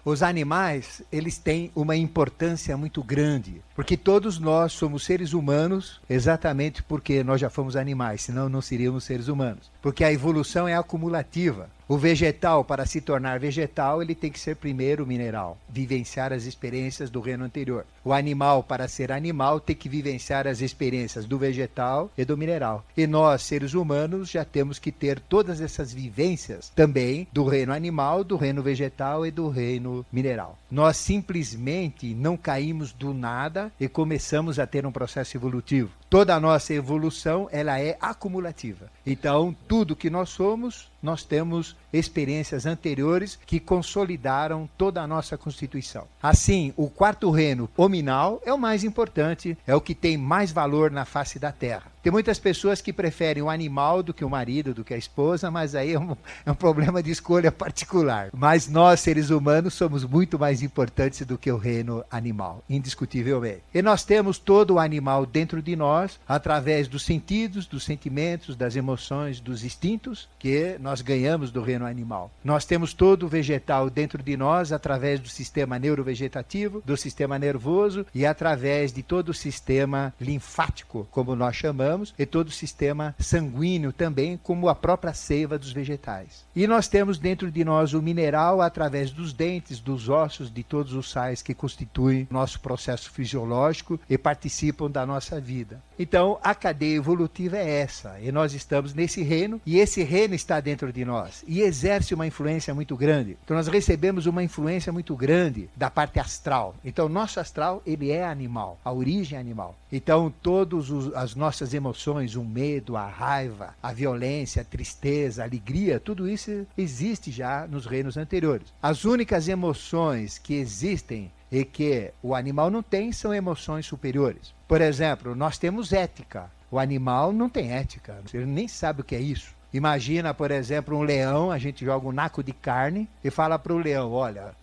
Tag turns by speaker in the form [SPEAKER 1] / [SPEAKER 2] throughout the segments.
[SPEAKER 1] Os animais, eles têm uma importância muito grande, porque todos nós somos seres humanos exatamente porque nós já fomos animais, senão não seríamos seres humanos. Porque a evolução é acumulativa. O vegetal, para se tornar vegetal, ele tem que ser primeiro mineral, vivenciar as experiências do reino anterior. O animal, para ser animal, tem que vivenciar as experiências do vegetal e do mineral. E nós, seres humanos, já temos que ter todas essas vivências também do reino animal, do reino vegetal e do reino mineral. Nós simplesmente não caímos do nada e começamos a ter um processo evolutivo. Toda a nossa evolução, ela é acumulativa. Então, tudo que nós somos, nós temos experiências anteriores que consolidaram toda a nossa constituição. Assim, o quarto reino, hominal, é o mais importante, é o que tem mais valor na face da Terra. Tem muitas pessoas que preferem o animal do que o marido, do que a esposa, mas aí é um problema de escolha particular. Mas nós, seres humanos, somos muito mais importantes do que o reino animal, indiscutivelmente. E nós temos todo o animal dentro de nós, através dos sentidos, dos sentimentos, das emoções, dos instintos, que nós ganhamos do reino animal. Nós temos todo o vegetal dentro de nós, através do sistema neurovegetativo, do sistema nervoso e através de todo o sistema linfático, como nós chamamos, e todo o sistema sanguíneo também, como a própria seiva dos vegetais. E nós temos dentro de nós o mineral através dos dentes, dos ossos, de todos os sais que constituem nosso processo fisiológico e participam da nossa vida. Então, a cadeia evolutiva é essa, e nós estamos nesse reino, e esse reino está dentro de nós, e exerce uma influência muito grande. Então, nós recebemos uma influência muito grande da parte astral. Então, nosso astral, ele é animal, a origem é animal. Então, todas as nossas emoções, o medo, a raiva, a violência, a tristeza, a alegria, tudo isso existe já nos reinos anteriores. As únicas emoções que existem e que o animal não tem são emoções superiores. Por exemplo, nós temos ética. O animal não tem ética, ele nem sabe o que é isso. Imagina, por exemplo, um leão, a gente joga um naco de carne e fala para o leão, olha,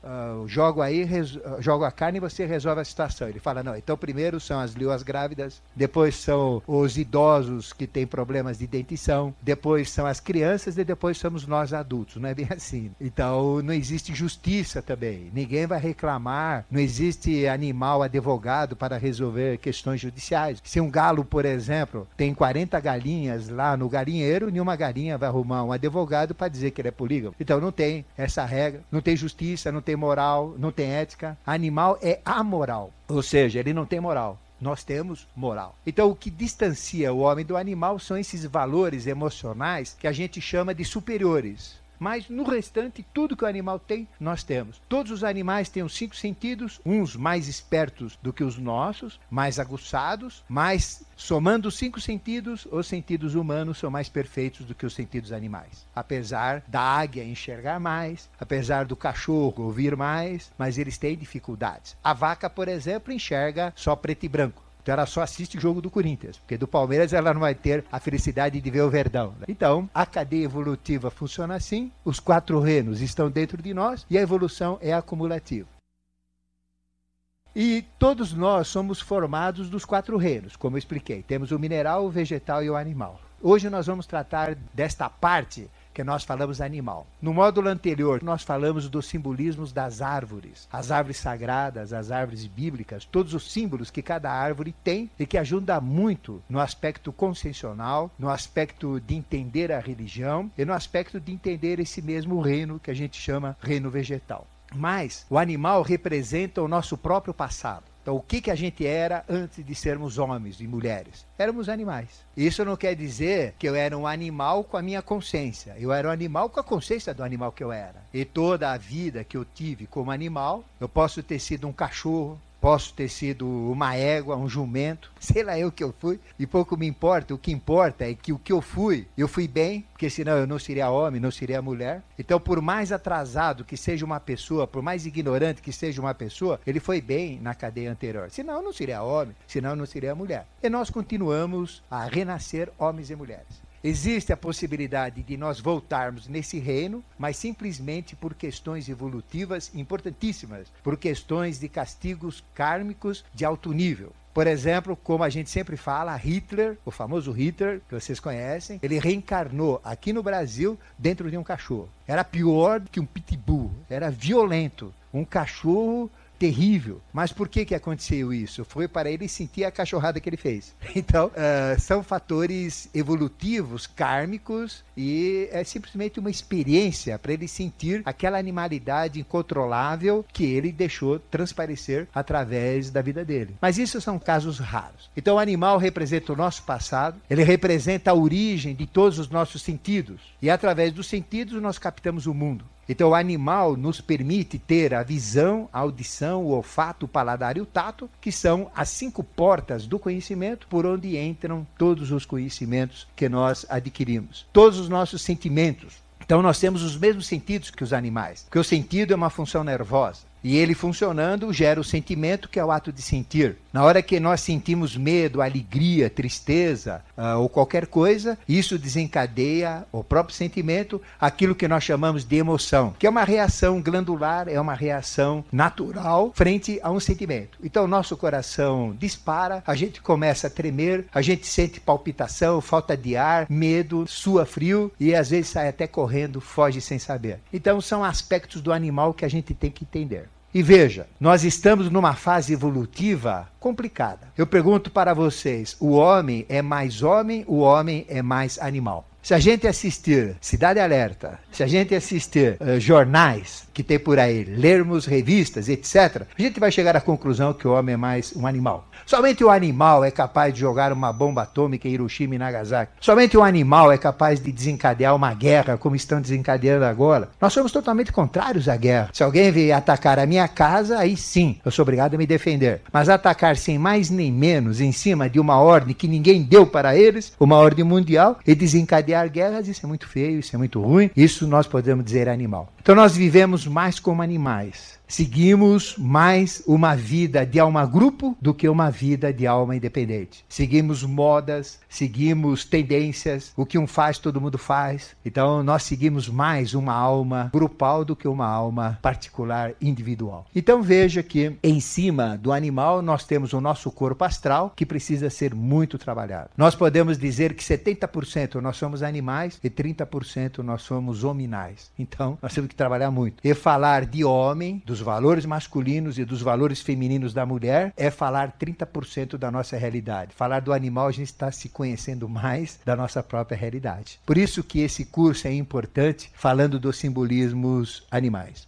[SPEAKER 1] jogo a carne e você resolve a situação. Ele fala, não, então primeiro são as leoas grávidas, depois são os idosos que têm problemas de dentição, depois são as crianças e depois somos nós adultos. Não é bem assim. Então não existe justiça também, ninguém vai reclamar, não existe animal advogado para resolver questões judiciais. Se um galo, por exemplo, tem 40 galinhas lá no galinheiro, nenhuma galinha vai arrumar um advogado para dizer que ele é polígamo. Então não tem essa regra, não tem justiça, não tem moral, não tem ética. Animal é amoral, ou seja, ele não tem moral. Nós temos moral. Então o que distancia o homem do animal são esses valores emocionais que a gente chama de superiores. Mas no restante, tudo que o animal tem, nós temos. Todos os animais têm os 5 sentidos, uns mais espertos do que os nossos, mais aguçados, mas somando os 5 sentidos, os sentidos humanos são mais perfeitos do que os sentidos animais. Apesar da águia enxergar mais, apesar do cachorro ouvir mais, mas eles têm dificuldades. A vaca, por exemplo, enxerga só preto e branco. Então ela só assiste o jogo do Corinthians, porque do Palmeiras ela não vai ter a felicidade de ver o Verdão. Então, a cadeia evolutiva funciona assim, os 4 reinos estão dentro de nós e a evolução é acumulativa. E todos nós somos formados dos 4 reinos, como eu expliquei. Temos o mineral, o vegetal e o animal. Hoje nós vamos tratar desta parte que nós falamos animal. No módulo anterior, nós falamos dos simbolismos das árvores. As árvores sagradas, as árvores bíblicas, todos os símbolos que cada árvore tem e que ajuda muito no aspecto consciencial, no aspecto de entender a religião e no aspecto de entender esse mesmo reino que a gente chama reino vegetal. Mas o animal representa o nosso próprio passado. Então, o que a gente era antes de sermos homens e mulheres? Éramos animais. Isso não quer dizer que eu era um animal com a minha consciência. Eu era um animal com a consciência do animal que eu era. E toda a vida que eu tive como animal, eu posso ter sido um cachorro, posso ter sido uma égua, um jumento, sei lá eu que eu fui, e pouco me importa. O que importa é que o que eu fui bem, porque senão eu não seria homem, não seria mulher. Então, por mais atrasado que seja uma pessoa, por mais ignorante que seja uma pessoa, ele foi bem na cadeia anterior. Senão não seria homem, senão não seria mulher. E nós continuamos a renascer homens e mulheres. Existe a possibilidade de nós voltarmos nesse reino, mas simplesmente por questões evolutivas importantíssimas, por questões de castigos kármicos de alto nível. Por exemplo, como a gente sempre fala, Hitler, o famoso Hitler, que vocês conhecem, ele reencarnou aqui no Brasil dentro de um cachorro. Era pior que um pitbull, era violento. um cachorro terrível. Mas por que aconteceu isso? Foi para ele sentir a cachorrada que ele fez. Então, são fatores evolutivos, kármicos, e é simplesmente uma experiência para ele sentir aquela animalidade incontrolável que ele deixou transparecer através da vida dele. Mas isso são casos raros. Então, o animal representa o nosso passado, ele representa a origem de todos os nossos sentidos. E através dos sentidos nós captamos o mundo. Então, o animal nos permite ter a visão, a audição, o olfato, o paladar e o tato, que são as 5 portas do conhecimento por onde entram todos os conhecimentos que nós adquirimos. Todos os nossos sentimentos. Então, nós temos os mesmos sentidos que os animais, porque o sentido é uma função nervosa. E ele funcionando gera o sentimento, que é o ato de sentir. Na hora que nós sentimos medo, alegria, tristeza ou qualquer coisa, isso desencadeia o próprio sentimento, aquilo que nós chamamos de emoção, que é uma reação glandular, é uma reação natural frente a um sentimento. Então, nosso coração dispara, a gente começa a tremer, a gente sente palpitação, falta de ar, medo, sua frio e às vezes sai até correndo, foge sem saber. Então, são aspectos do animal que a gente tem que entender. E veja, nós estamos numa fase evolutiva complicada. Eu pergunto para vocês, o homem é mais homem, o homem é mais animal? Se a gente assistir Cidade Alerta, se a gente assistir jornais que tem por aí, lermos revistas, etc., a gente vai chegar à conclusão que o homem é mais um animal. Somente o animal é capaz de jogar uma bomba atômica em Hiroshima e Nagasaki. Somente o animal é capaz de desencadear uma guerra, como estão desencadeando agora. Nós somos totalmente contrários à guerra. Se alguém vier atacar a minha casa, aí sim, eu sou obrigado a me defender. Mas atacar sem mais nem menos, em cima de uma ordem que ninguém deu para eles, uma ordem mundial, e desencadear guerras, isso é muito feio, isso é muito ruim, isso nós podemos dizer animal. Então nós vivemos mais como animais. Seguimos mais uma vida de alma-grupo do que uma vida de alma independente. Seguimos modas, seguimos tendências, o que um faz, todo mundo faz. Então nós seguimos mais uma alma grupal do que uma alma particular, individual. Então veja que em cima do animal nós temos o nosso corpo astral, que precisa ser muito trabalhado. Nós podemos dizer que 70% nós somos animais e 30% nós somos hominais. Então nós temos que trabalhar muito. E falar de homem, dos valores masculinos e dos valores femininos da mulher, é falar 30% da nossa realidade. Falar do animal, a gente está se conhecendo mais da nossa própria realidade. Por isso que esse curso é importante, falando dos simbolismos animais.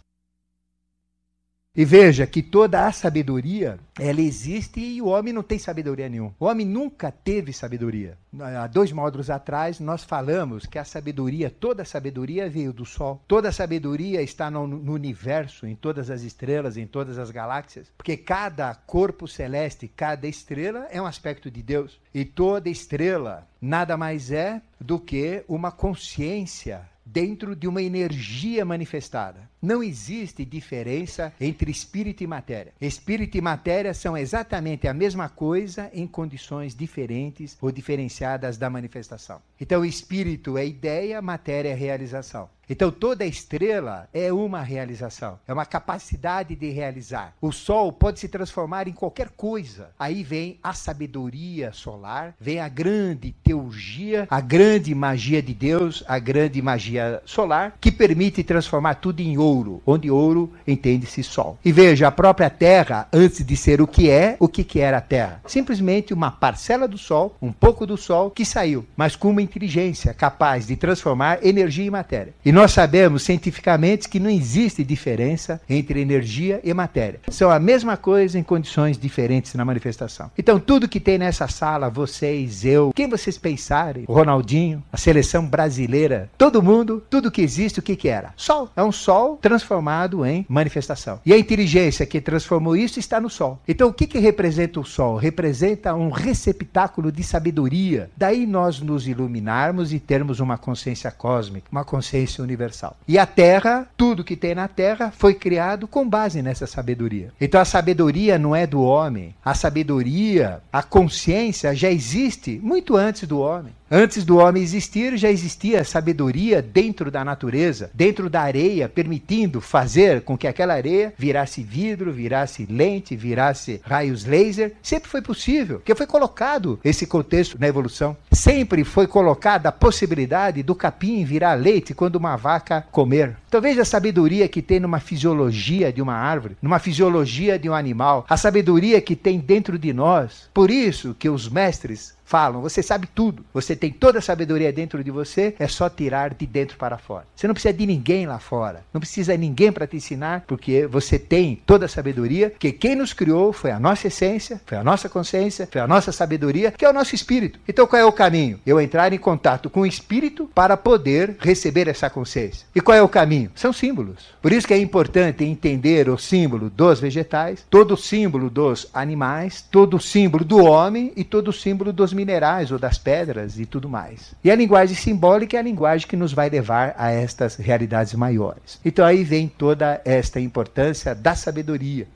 [SPEAKER 1] E veja que toda a sabedoria, ela existe e o homem não tem sabedoria nenhuma. O homem nunca teve sabedoria. Há 2 módulos atrás, nós falamos que a sabedoria, toda a sabedoria veio do Sol. Toda a sabedoria está no universo, em todas as estrelas, em todas as galáxias. Porque cada corpo celeste, cada estrela é um aspecto de Deus. E toda estrela nada mais é do que uma consciência dentro de uma energia manifestada. Não existe diferença entre espírito e matéria. Espírito e matéria são exatamente a mesma coisa em condições diferentes ou diferenciadas da manifestação. Então, o espírito é ideia, matéria é realização. Então, toda estrela é uma realização, é uma capacidade de realizar. O Sol pode se transformar em qualquer coisa. Aí vem a sabedoria solar, vem a grande teurgia, a grande magia de Deus, a grande magia solar, que permite transformar tudo em ouro, onde ouro entende-se Sol. E veja, a própria Terra, antes de ser o que era a Terra? Simplesmente uma parcela do Sol, um pouco do Sol, que saiu, mas com uma inteligência capaz de transformar energia em matéria. E nós sabemos cientificamente que não existe diferença entre energia e matéria. São a mesma coisa em condições diferentes na manifestação. Então, tudo que tem nessa sala, vocês, eu, quem vocês pensarem, o Ronaldinho, a seleção brasileira, todo mundo, tudo que existe, o que era? Sol. É um Sol transformado em manifestação. E a inteligência que transformou isso está no Sol. Então, o que representa o Sol? Representa um receptáculo de sabedoria. Daí nós nos iluminarmos e termos uma consciência cósmica, uma consciência universal. E a Terra, tudo que tem na Terra, foi criado com base nessa sabedoria. Então a sabedoria não é do homem. A sabedoria, a consciência já existe muito antes do homem. Antes do homem existir, já existia sabedoria dentro da natureza, dentro da areia, permitindo fazer com que aquela areia virasse vidro, virasse lente, virasse raios laser. Sempre foi possível, porque foi colocado esse contexto na evolução. Sempre foi colocada a possibilidade do capim virar leite quando uma vaca comer. Então veja a sabedoria que tem numa fisiologia de uma árvore, numa fisiologia de um animal, a sabedoria que tem dentro de nós. Por isso que os mestres falam, você sabe tudo, você tem toda a sabedoria dentro de você, é só tirar de dentro para fora. Você não precisa de ninguém lá fora, não precisa de ninguém para te ensinar, porque você tem toda a sabedoria, que quem nos criou foi a nossa essência, foi a nossa consciência, foi a nossa sabedoria, que é o nosso espírito. Então qual é o caminho? Eu entrar em contato com o espírito para poder receber essa consciência. E qual é o caminho? São símbolos. Por isso que é importante entender o símbolo dos vegetais, todo o símbolo dos animais, todo o símbolo do homem e todo o símbolo dos minerais ou das pedras e tudo mais. E a linguagem simbólica é a linguagem que nos vai levar a estas realidades maiores. Então aí vem toda esta importância da sabedoria.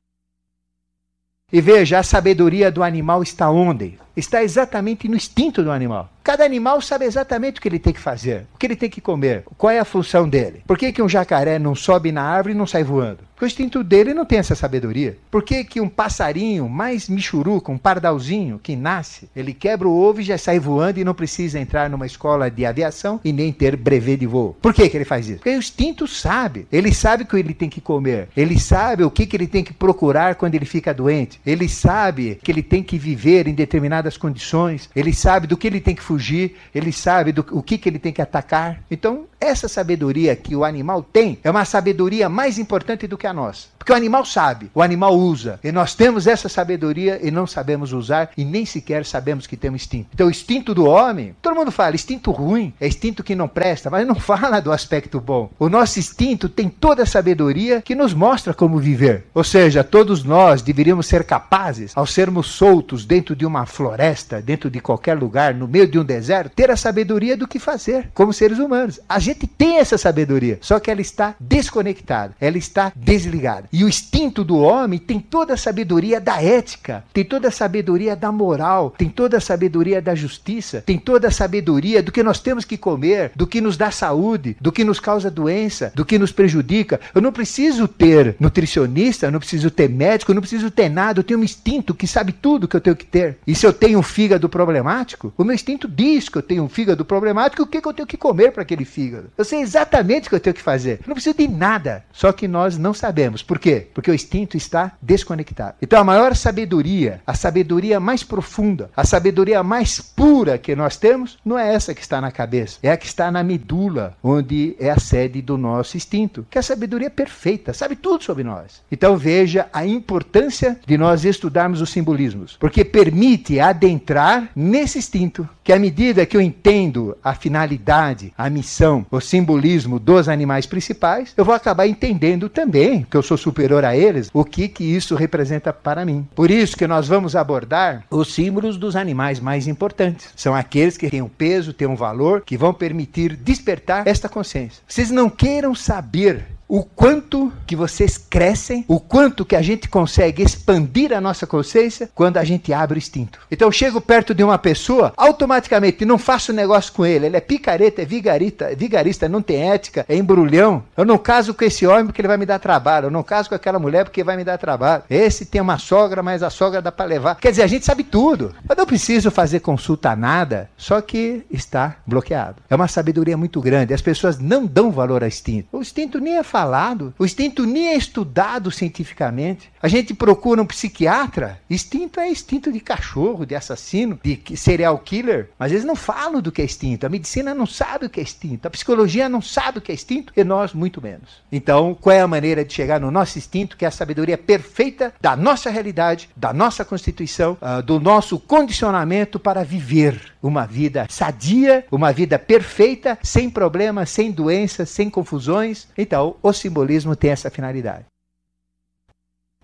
[SPEAKER 1] E veja, a sabedoria do animal está onde? Está exatamente no instinto do animal. Cada animal sabe exatamente o que ele tem que fazer, o que ele tem que comer, qual é a função dele. Por que um jacaré não sobe na árvore e não sai voando? Porque o instinto dele não tem essa sabedoria. Por que um passarinho mais michuruca, um pardalzinho que nasce, ele quebra o ovo e já sai voando e não precisa entrar numa escola de aviação e nem ter brevet de voo? Por que ele faz isso? Porque o instinto sabe. Ele sabe o que ele tem que comer. Ele sabe o que ele tem que procurar quando ele fica doente. Ele sabe que ele tem que viver em determinadas condições. Ele sabe do que ele tem que fugir. Ele sabe o que ele tem que atacar. Então, essa sabedoria que o animal tem é uma sabedoria mais importante do que a nossa. Porque o animal sabe, o animal usa. E nós temos essa sabedoria e não sabemos usar e nem sequer sabemos que temos instinto. Então o instinto do homem, todo mundo fala, instinto ruim, é instinto que não presta, mas não fala do aspecto bom. O nosso instinto tem toda a sabedoria que nos mostra como viver. Ou seja, todos nós deveríamos ser capazes, ao sermos soltos dentro de uma floresta, dentro de qualquer lugar, no meio de um deserto, ter a sabedoria do que fazer, como seres humanos. A gente tem essa sabedoria, só que ela está desconectada, ela está desligada. E o instinto do homem tem toda a sabedoria da ética, tem toda a sabedoria da moral, tem toda a sabedoria da justiça, tem toda a sabedoria do que nós temos que comer, do que nos dá saúde, do que nos causa doença, do que nos prejudica. Eu não preciso ter nutricionista, eu não preciso ter médico, eu não preciso ter nada, eu tenho um instinto que sabe tudo que eu tenho que ter. E se eu tenho um fígado problemático, o meu instinto diz que eu tenho um fígado problemático, o que eu tenho que comer para aquele fígado. Eu sei exatamente o que eu tenho que fazer. Eu não preciso de nada, só que nós não sabemos. Por quê? Porque o instinto está desconectado. Então a maior sabedoria, a sabedoria mais profunda, a sabedoria mais pura que nós temos, não é essa que está na cabeça, é a que está na medula, onde é a sede do nosso instinto, que é a sabedoria perfeita, sabe tudo sobre nós. Então veja a importância de nós estudarmos os simbolismos, porque permite adentrar nesse instinto, que à medida que eu entendo a finalidade, a missão, o simbolismo dos animais principais, eu vou acabar entendendo também, que eu sou superior a eles, o que isso representa para mim. Por isso que nós vamos abordar os símbolos dos animais mais importantes. São aqueles que têm um peso, têm um valor, que vão permitir despertar esta consciência. Vocês não queiram saber o quanto que vocês crescem, o quanto que a gente consegue expandir a nossa consciência quando a gente abre o instinto. Então eu chego perto de uma pessoa, automaticamente não faço negócio com ele é picareta, é vigarista, não tem ética, é embrulhão. Eu não caso com esse homem porque ele vai me dar trabalho, eu não caso com aquela mulher porque vai me dar trabalho. Esse tem uma sogra, mas a sogra dá para levar. Quer dizer, a gente sabe tudo. Eu não preciso fazer consulta a nada, só que está bloqueado. É uma sabedoria muito grande. As pessoas não dão valor ao instinto. O instinto nem é falado, o instinto nem é estudado cientificamente. A gente procura um psiquiatra, instinto é instinto de cachorro, de assassino, de serial killer, mas eles não falam do que é instinto. A medicina não sabe o que é instinto, a psicologia não sabe o que é instinto e nós muito menos. Então, qual é a maneira de chegar no nosso instinto, que é a sabedoria perfeita da nossa realidade, da nossa constituição, do nosso condicionamento para viver uma vida sadia, uma vida perfeita, sem problemas, sem doenças, sem confusões. Então, o simbolismo tem essa finalidade.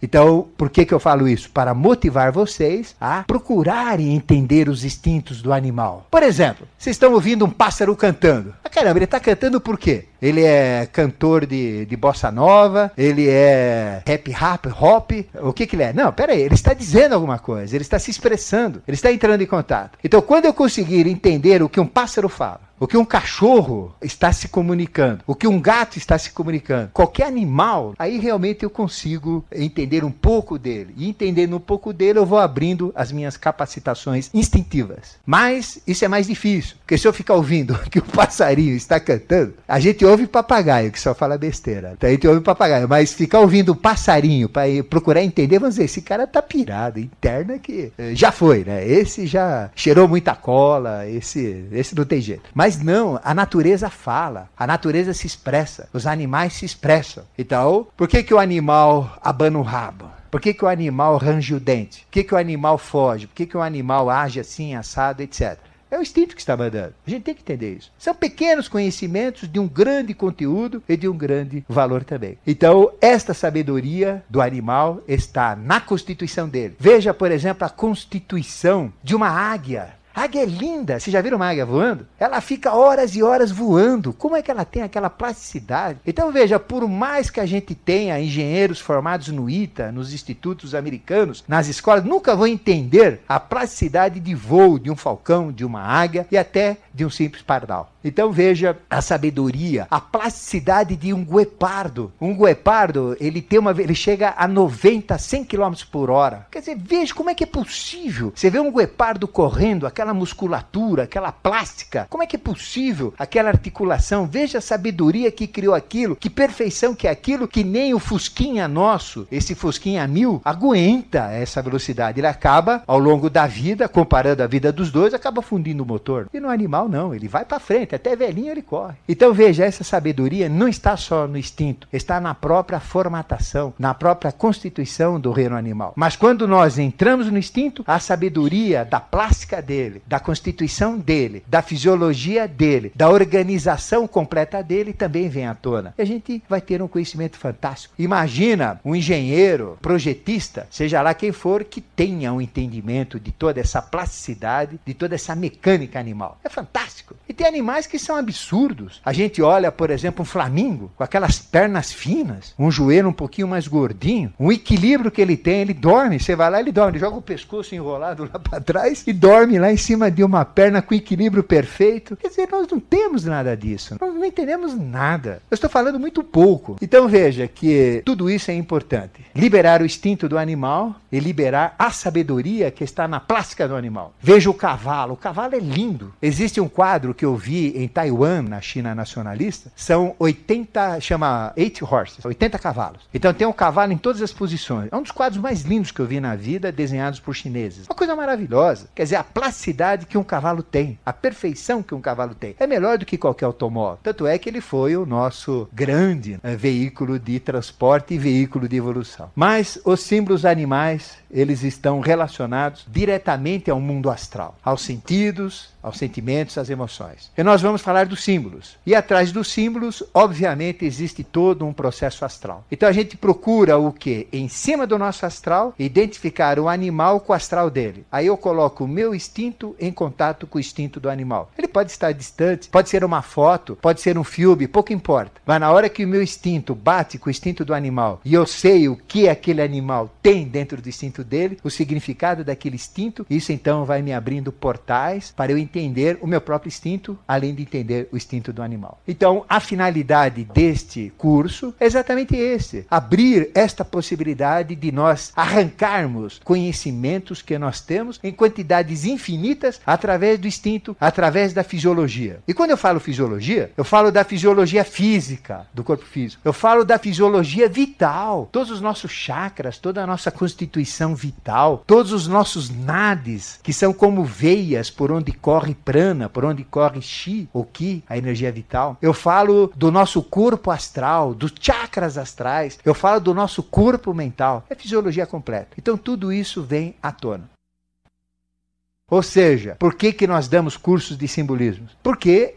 [SPEAKER 1] Então, por que eu falo isso? Para motivar vocês a procurarem entender os instintos do animal. Por exemplo, vocês estão ouvindo um pássaro cantando. Ah, caramba, ele está cantando por quê? Ele é cantor de bossa nova, ele é hop, o que ele é? Não, peraí, ele está dizendo alguma coisa, ele está se expressando, ele está entrando em contato. Então, quando eu conseguir entender o que um pássaro fala, o que um cachorro está se comunicando, o que um gato está se comunicando, qualquer animal, aí realmente eu consigo entender um pouco dele. E entendendo um pouco dele, eu vou abrindo as minhas capacitações instintivas. Mas isso é mais difícil, porque se eu ficar ouvindo que o passarinho está cantando, a gente ouve papagaio, que só fala besteira. Então a gente ouve papagaio, mas ficar ouvindo o passarinho para procurar entender, vamos dizer, esse cara tá pirado, interna que já foi, né? Esse já cheirou muita cola, esse não tem jeito. Mas não, a natureza fala, a natureza se expressa, os animais se expressam. Então, por que o animal abana o rabo? Por que o animal range o dente? Por que o animal foge? Por que o animal age assim, assado, etc.? É o instinto que está mandando. A gente tem que entender isso. São pequenos conhecimentos de um grande conteúdo e de um grande valor também. Então, esta sabedoria do animal está na constituição dele. Veja, por exemplo, a constituição de uma águia. A águia é linda. Vocês já viram uma águia voando? Ela fica horas e horas voando. Como é que ela tem aquela plasticidade? Então veja, por mais que a gente tenha engenheiros formados no ITA, nos institutos americanos, nas escolas, nunca vão entender a plasticidade de voo de um falcão, de uma águia e até de um simples pardal. Então veja a sabedoria, a plasticidade de um guepardo. Um guepardo, ele chega a 90, 100 km por hora. Quer dizer, veja como é que é possível. Você vê um guepardo correndo, aquela musculatura, aquela plástica. Como é que é possível aquela articulação? Veja a sabedoria que criou aquilo, que perfeição que é aquilo, que nem o Fusquinha nosso, esse Fusquinha 1000, aguenta essa velocidade. Ele acaba, ao longo da vida, comparando a vida dos dois, acaba fundindo o motor. E no animal não, ele vai para frente, até velhinho ele corre. Então veja, essa sabedoria não está só no instinto, está na própria formatação, na própria constituição do reino animal. Mas quando nós entramos no instinto, a sabedoria da plástica dele, da constituição dele, da fisiologia dele, da organização completa dele também vem à tona. E a gente vai ter um conhecimento fantástico. Imagina um engenheiro, projetista, seja lá quem for, que tenha um entendimento de toda essa plasticidade, de toda essa mecânica animal. É fantástico. E tem animais que são absurdos. A gente olha, por exemplo, um flamingo com aquelas pernas finas, um joelho um pouquinho mais gordinho, um equilíbrio que ele tem, ele dorme, você vai lá, ele dorme, ele joga o pescoço enrolado lá para trás e dorme lá em cima de uma perna com equilíbrio perfeito. Quer dizer, nós não temos nada disso, nós não entendemos nada. Eu estou falando muito pouco. Então veja que tudo isso é importante. Liberar o instinto do animal e liberar a sabedoria que está na plástica do animal. Veja o cavalo é lindo. Existe um quadro que eu vi em Taiwan, na China nacionalista, são 80 horses, 80 cavalos. Então tem um cavalo em todas as posições. É um dos quadros mais lindos que eu vi na vida, desenhados por chineses. Uma coisa maravilhosa. Quer dizer, a plasticidade que um cavalo tem, a perfeição que um cavalo tem. É melhor do que qualquer automóvel. Tanto é que ele foi o nosso grande veículo de transporte e veículo de evolução. Mas os símbolos animais, eles estão relacionados diretamente ao mundo astral, aos sentidos, aos sentimentos, às emoções. E nós vamos falar dos símbolos. E atrás dos símbolos, obviamente, existe todo um processo astral. Então a gente procura o quê? Em cima do nosso astral, identificar o animal com o astral dele. Aí eu coloco o meu instinto em contato com o instinto do animal. Ele pode estar distante, pode ser uma foto, pode ser um filme, pouco importa. Mas na hora que o meu instinto bate com o instinto do animal e eu sei o que aquele animal tem dentro do instinto dele, o significado daquele instinto, isso então vai me abrindo portais para eu entender o meu próprio instinto, além de entender o instinto do animal. Então, a finalidade deste curso é exatamente esse: abrir esta possibilidade de nós arrancarmos conhecimentos que nós temos em quantidades infinitas através do instinto, através da fisiologia. E quando eu falo fisiologia, eu falo da fisiologia física do corpo físico. Eu falo da fisiologia vital, todos os nossos chakras, toda a nossa constituição vital, todos os nossos nadis, que são como veias por onde corre prana, por onde corre chi ou ki, a energia vital. Eu falo do nosso corpo astral, dos chakras astrais. Eu falo do nosso corpo mental. É fisiologia completa. Então tudo isso vem à tona. Ou seja, por que nós damos cursos de simbolismos? Porque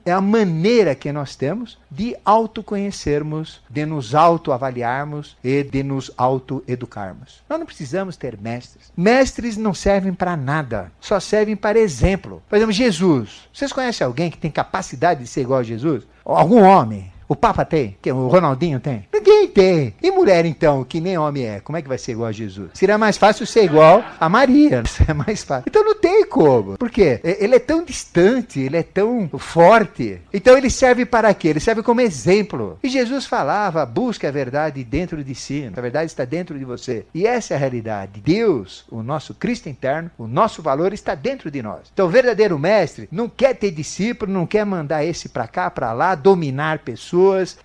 [SPEAKER 1] é a maneira que nós temos de autoconhecermos, de nos autoavaliarmos e de nos autoeducarmos. Nós não precisamos ter mestres. Mestres não servem para nada, só servem para exemplo. Por exemplo, Jesus. Vocês conhecem alguém que tem capacidade de ser igual a Jesus? Algum homem? O Papa tem? O Ronaldinho tem? Ninguém tem. E mulher, então, que nem homem é, como é que vai ser igual a Jesus? Seria mais fácil ser igual a Maria. Isso é mais fácil. Então não tem como. Por quê? Ele é tão distante, ele é tão forte. Então ele serve para quê? Ele serve como exemplo. E Jesus falava, busque a verdade dentro de si. A verdade está dentro de você. E essa é a realidade. Deus, o nosso Cristo interno, o nosso valor está dentro de nós. Então o verdadeiro mestre não quer ter discípulo, não quer mandar esse para cá, para lá, dominar pessoas,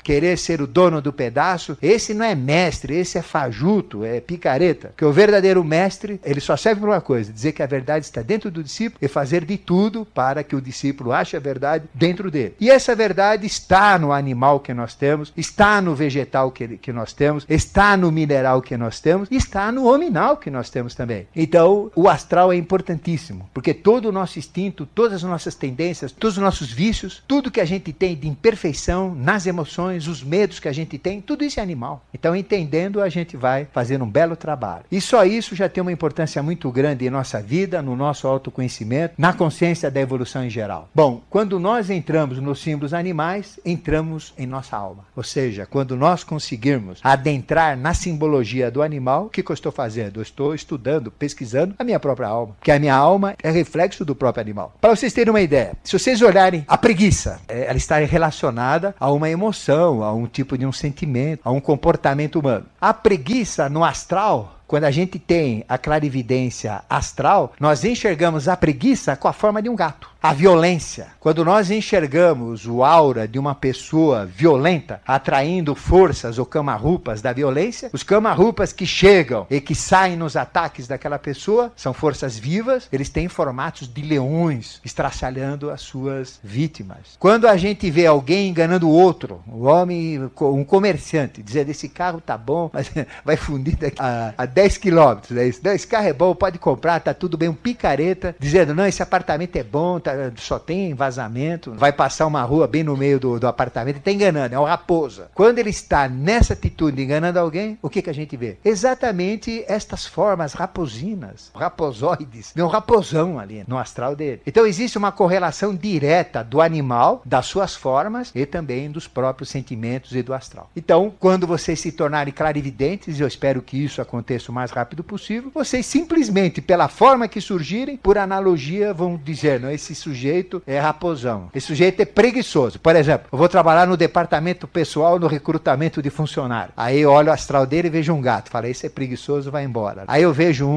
[SPEAKER 1] querer ser o dono do pedaço. Esse não é mestre, esse é fajuto, é picareta. Porque o verdadeiro mestre, ele só serve para uma coisa, dizer que a verdade está dentro do discípulo e fazer de tudo para que o discípulo ache a verdade dentro dele. E essa verdade está no animal que nós temos, está no vegetal que nós temos, está no mineral que nós temos, e está no hominal que nós temos também. Então, o astral é importantíssimo, porque todo o nosso instinto, todas as nossas tendências, todos os nossos vícios, tudo que a gente tem de imperfeição nas emoções, os medos que a gente tem, tudo isso é animal. Então, entendendo, a gente vai fazer um belo trabalho. E só isso já tem uma importância muito grande em nossa vida, no nosso autoconhecimento, na consciência da evolução em geral. Bom, quando nós entramos nos símbolos animais, entramos em nossa alma. Ou seja, quando nós conseguirmos adentrar na simbologia do animal, o que eu estou fazendo? Eu estou estudando, pesquisando a minha própria alma. Porque a minha alma é reflexo do próprio animal. Para vocês terem uma ideia, se vocês olharem a preguiça, ela está relacionada a uma emoção, a um tipo de um sentimento, a um comportamento humano. A preguiça no astral, quando a gente tem a clarividência astral, nós enxergamos a preguiça com a forma de um gato. A violência. Quando nós enxergamos o aura de uma pessoa violenta, atraindo forças ou camarupas da violência, os camarupas que chegam e que saem nos ataques daquela pessoa são forças vivas, eles têm formatos de leões estraçalhando as suas vítimas. Quando a gente vê alguém enganando o outro, um homem, um comerciante, dizendo esse carro tá bom, mas vai fundir daqui a 10 quilômetros, é isso? Não, esse carro é bom, pode comprar, tá tudo bem, um picareta, dizendo, não, esse apartamento é bom, só tem vazamento, vai passar uma rua bem no meio do apartamento, está enganando, é um raposa. Quando ele está nessa atitude enganando alguém, o que a gente vê? Exatamente estas formas raposinas, raposoides, um raposão ali no astral dele. Então existe uma correlação direta do animal, das suas formas e também dos próprios sentimentos e do astral. Então, quando vocês se tornarem clarividentes, e eu espero que isso aconteça o mais rápido possível, vocês simplesmente, pela forma que surgirem, por analogia, vão dizer, não, esse sujeito é raposão, esse sujeito é preguiçoso. Por exemplo, eu vou trabalhar no departamento pessoal, no recrutamento de funcionário. Aí eu olho o astral dele e vejo um gato. Falo, esse é preguiçoso, vai embora. Aí eu vejo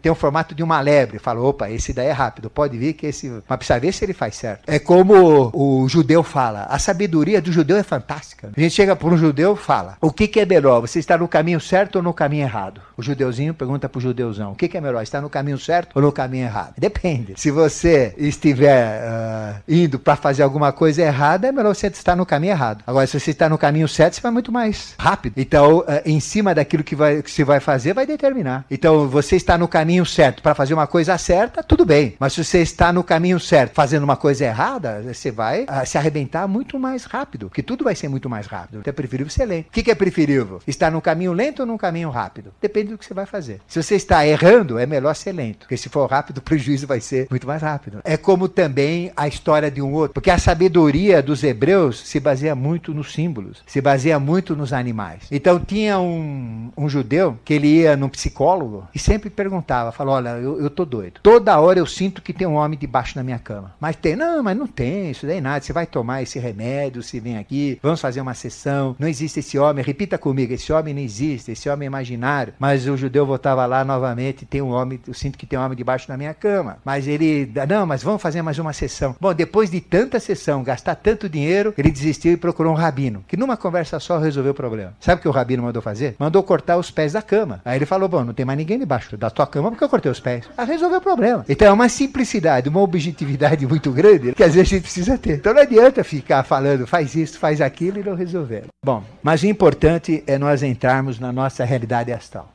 [SPEAKER 1] tem o formato de uma lebre. Falo, opa, esse daí é rápido, pode vir que esse... Mas precisa ver se ele faz certo. É como o judeu fala, a sabedoria do judeu é fantástica. A gente chega para um judeu e fala, o que é melhor, você está no caminho certo ou no caminho errado? O judeuzinho pergunta pro judeuzão, o que é melhor, está no caminho certo ou no caminho errado? Depende. Se você estiver indo para fazer alguma coisa errada, é melhor você estar no caminho errado. Agora, se você está no caminho certo, você vai muito mais rápido. Então, em cima daquilo que você vai fazer, vai determinar. Então, você está no caminho certo para fazer uma coisa certa, tudo bem. Mas se você está no caminho certo fazendo uma coisa errada, você vai se arrebentar muito mais rápido, porque tudo vai ser muito mais rápido. Então, é preferível ser lento. O que é preferível? Estar no caminho lento ou no caminho rápido? Depende do que você vai fazer. Se você está errando, é melhor ser lento, porque se for rápido, o prejuízo vai ser muito mais rápido. É como também a história de um outro, porque a sabedoria dos hebreus se baseia muito nos símbolos, se baseia muito nos animais. Então tinha um judeu que ele ia num psicólogo e sempre perguntava, falou, olha, eu tô doido. Toda hora eu sinto que tem um homem debaixo da minha cama. Mas tem? Não, mas não tem, isso daí nada. Você vai tomar esse remédio, você vem aqui, vamos fazer uma sessão, não existe esse homem, repita comigo, esse homem não existe, esse homem é imaginário. Mas o judeu voltava lá novamente, tem um homem, eu sinto que tem um homem debaixo da minha cama. Mas ele, não, mas vamos fazer mais uma sessão. Bom, depois de tanta sessão, gastar tanto dinheiro, ele desistiu e procurou um rabino, que numa conversa só resolveu o problema. Sabe o que o rabino mandou fazer? Mandou cortar os pés da cama. Aí ele falou, bom, não tem mais ninguém debaixo da tua cama porque eu cortei os pés. Aí resolveu o problema. Então é uma simplicidade, uma objetividade muito grande que às vezes a gente precisa ter. Então não adianta ficar falando, faz isso, faz aquilo e não resolver. Bom, mas o importante é nós entrarmos na nossa realidade astral.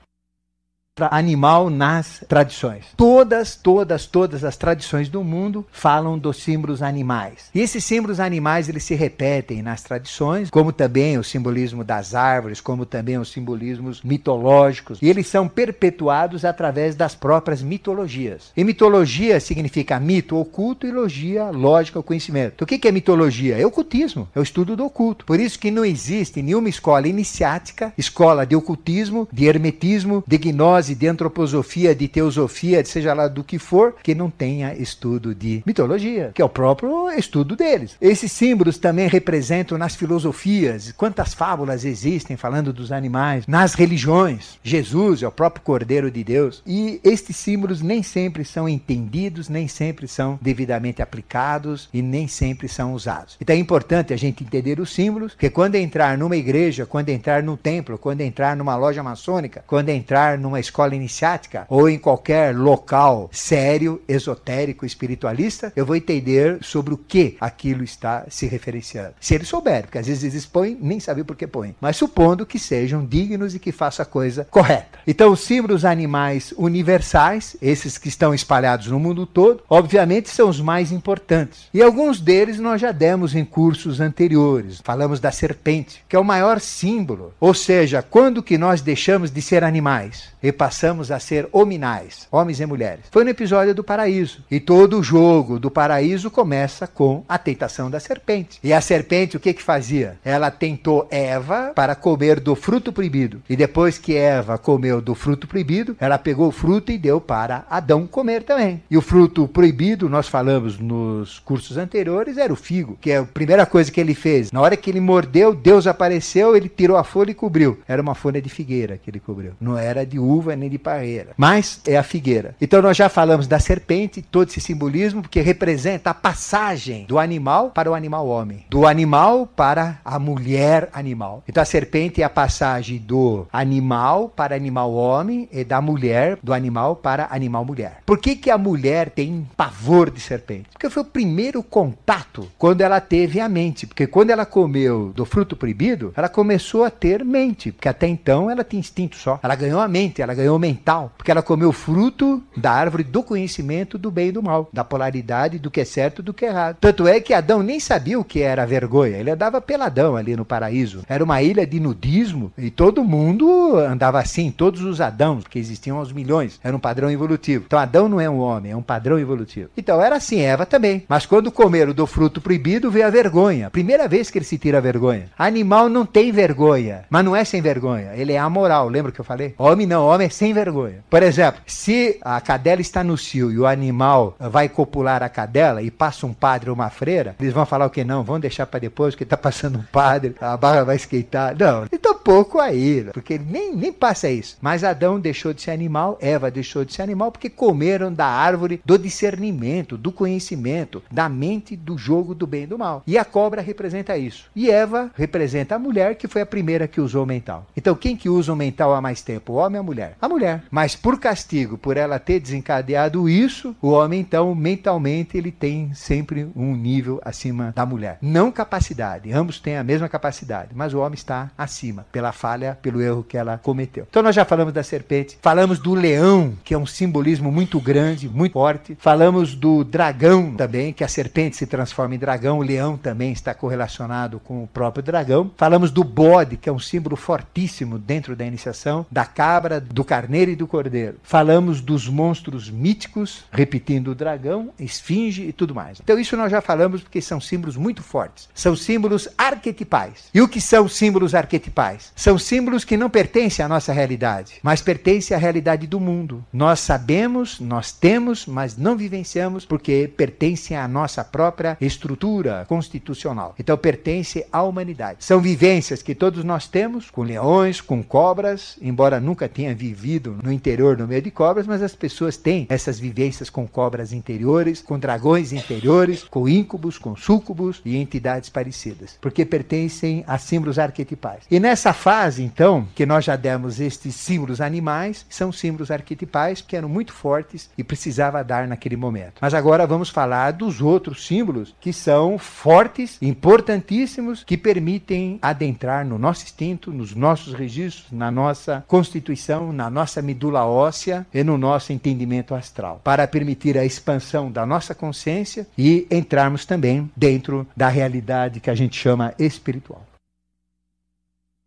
[SPEAKER 1] animal nas tradições. Todas as tradições do mundo falam dos símbolos animais. E esses símbolos animais, eles se repetem nas tradições, como também o simbolismo das árvores, como também os simbolismos mitológicos. E eles são perpetuados através das próprias mitologias. E mitologia significa mito, oculto, e logia, lógica, o conhecimento. O que é mitologia? É ocultismo, é o estudo do oculto. Por isso que não existe nenhuma escola iniciática, escola de ocultismo, de hermetismo, de gnose, de antroposofia, de teosofia, de seja lá do que for, que não tenha estudo de mitologia, que é o próprio estudo deles. Esses símbolos também representam nas filosofias, quantas fábulas existem falando dos animais, nas religiões. Jesus é o próprio Cordeiro de Deus. E estes símbolos nem sempre são entendidos, nem sempre são devidamente aplicados e nem sempre são usados. Então é importante a gente entender os símbolos, porque quando entrar numa igreja, quando entrar num templo, quando entrar numa loja maçônica, quando entrar numa escola iniciática ou em qualquer local sério, esotérico, espiritualista, eu vou entender sobre o que aquilo está se referenciando. Se eles souberem, porque às vezes eles põem, nem sabem por que põem, mas supondo que sejam dignos e que façam a coisa correta. Então os símbolos animais universais, esses que estão espalhados no mundo todo, obviamente são os mais importantes. E alguns deles nós já demos em cursos anteriores. Falamos da serpente, que é o maior símbolo. Ou seja, quando que nós deixamos de ser animais e passamos a ser hominais, homens e mulheres? Foi no episódio do paraíso. E todo o jogo do paraíso começa com a tentação da serpente. E a serpente o que fazia? Ela tentou Eva para comer do fruto proibido. E depois que Eva comeu do fruto proibido, ela pegou o fruto e deu para Adão comer também. E o fruto proibido, nós falamos nos cursos anteriores, era o figo, que é a primeira coisa que ele fez. Na hora que ele mordeu, Deus apareceu, ele tirou a folha e cobriu. Era uma folha de figueira que ele cobriu. Não era de uva nem de parreira. Mas é a figueira. Então nós já falamos da serpente, todo esse simbolismo, porque representa a passagem do animal para o animal homem. Do animal para a mulher animal. Então a serpente é a passagem do animal para animal homem e da mulher, do animal para animal mulher. Por que a mulher tem pavor de serpente? Porque foi o primeiro contato quando ela teve a mente. Porque quando ela comeu do fruto proibido, ela começou a ter mente. Porque até então ela tinha instinto só. Ela ganhou a mente, ela ganhou o mental. Porque ela comeu o fruto da árvore do conhecimento do bem e do mal. Da polaridade do que é certo e do que é errado. Tanto é que Adão nem sabia o que era vergonha. Ele andava peladão ali no paraíso. Era uma ilha de nudismo e todo mundo andava assim, todos os Adãos, porque existiam aos milhões. Era um padrão evolutivo. Então Adão não é um homem, é um padrão evolutivo. Então era assim, Eva também. Mas quando comeram do fruto proibido, veio a vergonha. Primeira vez que ele se tira a vergonha. Animal não tem vergonha, mas não é sem vergonha. Ele é amoral, lembra que eu falei? Homem não, homem é sem vergonha. Por exemplo, se a cadela está no cio e o animal vai copular a cadela e passa um padre ou uma freira, eles vão falar o que? Não, vão deixar para depois, porque está passando um padre, a barra vai esquentar. Não, então pouco aí, porque ele nem passa isso. Mas Adão deixou de ser animal, Eva deixou de ser animal, porque comeram da árvore do discernimento, do conhecimento, da mente, do jogo do bem e do mal. E a cobra representa isso. E Eva representa a mulher, que foi a primeira que usou o mental. Então quem que usa o mental há mais tempo? O homem ou a mulher? A mulher. Mas por castigo, por ela ter desencadeado isso, o homem então mentalmente ele tem sempre um nível acima da mulher. Não capacidade, ambos têm a mesma capacidade, mas o homem está acima, pela falha, pelo erro que ela cometeu. Então nós já falamos da serpente, falamos do leão, que é um simbolismo muito grande, muito forte. Falamos do dragão também, que a serpente se transforma em dragão, o leão também está correlacionado com o próprio dragão. Falamos do bode, que é um símbolo fortíssimo dentro da iniciação, da cabra, do carneiro e do cordeiro. Falamos dos monstros míticos, repetindo o dragão, esfinge e tudo mais. Então isso nós já falamos porque são símbolos muito fortes. São símbolos arquetipais. E o que são símbolos arquetipais? São símbolos que não pertencem à nossa realidade, mas pertencem à realidade do mundo. Nós sabemos, nós temos, mas não vivenciamos porque pertencem à nossa própria estrutura constitucional. Então pertence à humanidade. São vivências que todos nós temos, com leões, com cobras, embora nunca tenha vivido no interior, no meio de cobras, mas as pessoas têm essas vivências com cobras interiores, com dragões interiores, com íncubos, com súcubos e entidades parecidas, porque pertencem a símbolos arquetipais. E nessa fase, então, que nós já demos estes símbolos animais, são símbolos arquetipais que eram muito fortes e precisava dar naquele momento. Mas agora vamos falar dos outros símbolos que são fortes, importantíssimos, que permitem adentrar no nosso instinto, nos nossos registros, na nossa constituição, na na nossa medula óssea e no nosso entendimento astral, para permitir a expansão da nossa consciência e entrarmos também dentro da realidade que a gente chama espiritual.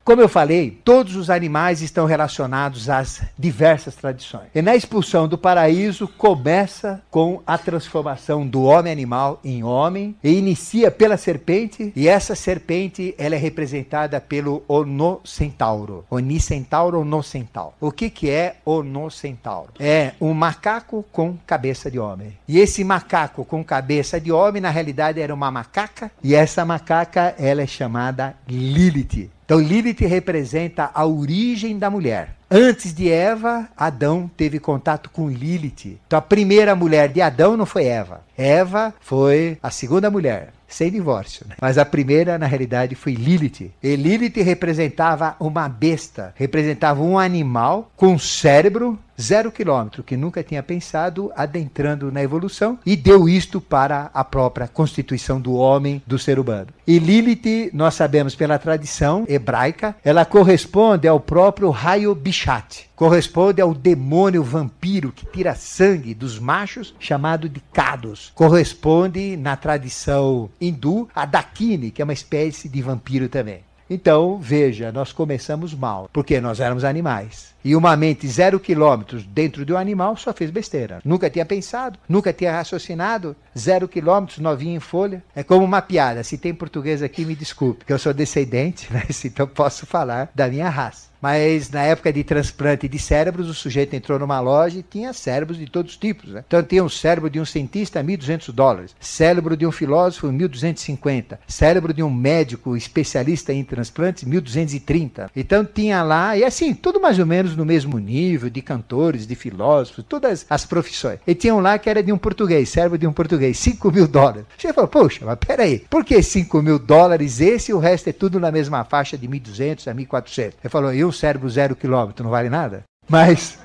[SPEAKER 1] Como eu falei, todos os animais estão relacionados às diversas tradições. E na expulsão do paraíso começa com a transformação do homem animal em homem e inicia pela serpente, e essa serpente ela é representada pelo Onocentauro. Onicentauro ou Onocentauro. O que é Onocentauro? É um macaco com cabeça de homem. E esse macaco com cabeça de homem, na realidade, era uma macaca, e essa macaca ela é chamada Lilith. Então, Lilith representa a origem da mulher. Antes de Eva, Adão teve contato com Lilith. Então, a primeira mulher de Adão não foi Eva. Eva foi a segunda mulher, sem divórcio, né? Mas a primeira, na realidade, foi Lilith. E Lilith representava uma besta, representava um animal com cérebro 0 quilômetro, que nunca tinha pensado, adentrando na evolução, e deu isto para a própria constituição do homem, do ser humano. E Lilith, nós sabemos pela tradição hebraica, ela corresponde ao próprio raio Bishat, corresponde ao demônio vampiro que tira sangue dos machos, chamado de Kados. Corresponde, na tradição hindu, a Dakini, que é uma espécie de vampiro também. Então, veja, nós começamos mal, porque nós éramos animais. E uma mente 0 quilômetros dentro de um animal só fez besteira. Nunca tinha pensado, nunca tinha raciocinado. 0 quilômetros, novinho em folha. É como uma piada. Se tem português aqui, me desculpe, que eu sou descendente, né? Então posso falar da minha raça. Mas na época de transplante de cérebros, o sujeito entrou numa loja e tinha cérebros de todos os tipos, né? Então tinha um cérebro de um cientista, $1.200. Cérebro de um filósofo, 1.250. Cérebro de um médico especialista em transplantes, 1.230. Então tinha lá, e assim, tudo mais ou menos no mesmo nível, de cantores, de filósofos, todas as profissões. E tinha um lá que era de um português, cérebro de um português, $5.000. Você falou, poxa, mas peraí, por que $5.000 esse e o resto é tudo na mesma faixa de 1.200 a 1.400? Ele falou, e um cérebro 0 quilômetro não vale nada? Mas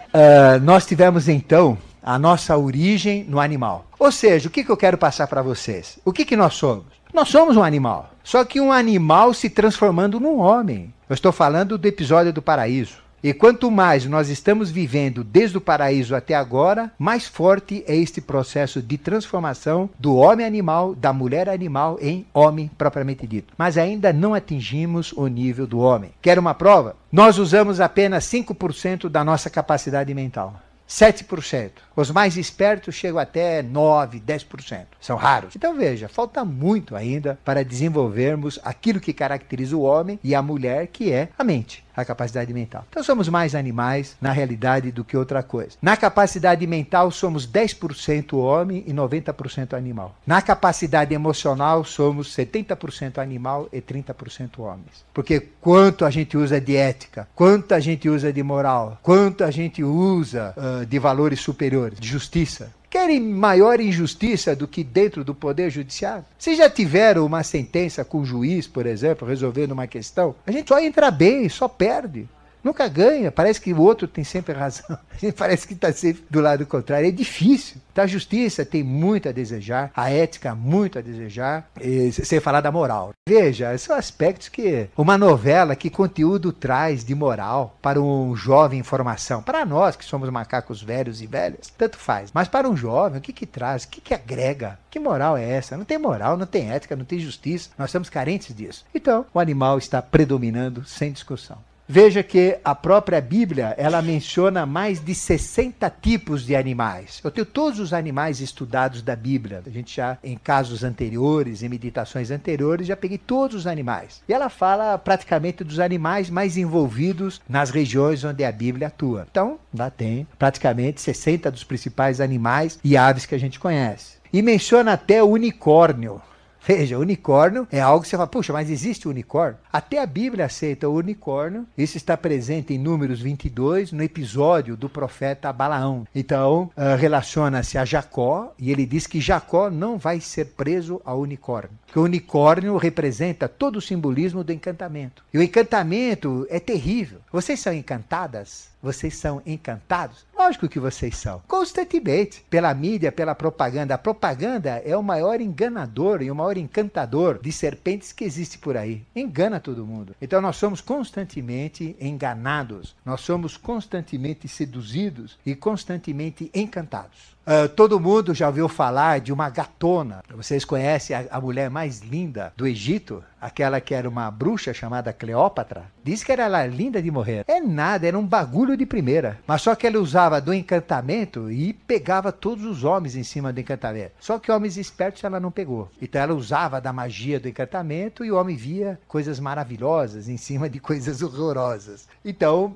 [SPEAKER 1] nós tivemos então a nossa origem no animal. Ou seja, o que eu quero passar para vocês? O que nós somos? Nós somos um animal, só que um animal se transformando num homem. Eu estou falando do episódio do paraíso. E quanto mais nós estamos vivendo desde o paraíso até agora, mais forte é este processo de transformação do homem animal, da mulher animal em homem propriamente dito. Mas ainda não atingimos o nível do homem. Quer uma prova? Nós usamos apenas 5% da nossa capacidade mental. 7%. Os mais espertos chegam até 9%, 10%. São raros. Então veja, falta muito ainda para desenvolvermos aquilo que caracteriza o homem e a mulher, que é a mente, a capacidade mental. Então somos mais animais na realidade do que outra coisa. Na capacidade mental somos 10% homem e 90% animal. Na capacidade emocional somos 70% animal e 30% homens. Porque quanto a gente usa de ética, quanto a gente usa de moral, quanto a gente usa de valores superiores, de justiça. Querem maior injustiça do que dentro do poder judiciário? Vocês já tiveram uma sentença com o juiz, por exemplo, resolvendo uma questão? A gente só entra bem, só perde. Nunca ganha, parece que o outro tem sempre razão. A gente parece que está sempre do lado contrário. É difícil. Então, a justiça tem muito a desejar, a ética muito a desejar, sem falar da moral. Veja, são aspectos que uma novela, que conteúdo traz de moral para um jovem em formação? Para nós, que somos macacos velhos e velhas, tanto faz. Mas para um jovem, o que traz? O que agrega? Que moral é essa? Não tem moral, não tem ética, não tem justiça. Nós estamos carentes disso. Então, o animal está predominando sem discussão. Veja que a própria Bíblia, ela menciona mais de 60 tipos de animais. Eu tenho todos os animais estudados da Bíblia. A gente já, em casos anteriores, em meditações anteriores, já peguei todos os animais. E ela fala praticamente dos animais mais envolvidos nas regiões onde a Bíblia atua. Então, lá tem praticamente 60 dos principais animais e aves que a gente conhece. E menciona até o unicórnio. Veja, unicórnio é algo que você fala, puxa, mas existe unicórnio? Até a Bíblia aceita o unicórnio. Isso está presente em Números 22, no episódio do profeta Balaão. Então, relaciona-se a Jacó, e ele diz que Jacó não vai ser preso ao unicórnio. Porque o unicórnio representa todo o simbolismo do encantamento. E o encantamento é terrível. Vocês são encantadas? Vocês são encantados? Lógico que vocês são. Constantemente. Pela mídia, pela propaganda. A propaganda é o maior enganador e o maior maior encantador de serpentes que existe por aí. Engana todo mundo. Então nós somos constantemente enganados, nós somos constantemente seduzidos e constantemente encantados. Todo mundo já ouviu falar de uma gatona. Vocês conhecem a mulher mais linda do Egito? Aquela que era uma bruxa chamada Cleópatra? Diz que era linda de morrer. É nada, era um bagulho de primeira. Mas só que ela usava do encantamento e pegava todos os homens em cima do encantamento. Só que homens espertos ela não pegou. Então ela usava da magia do encantamento e o homem via coisas maravilhosas em cima de coisas horrorosas. Então,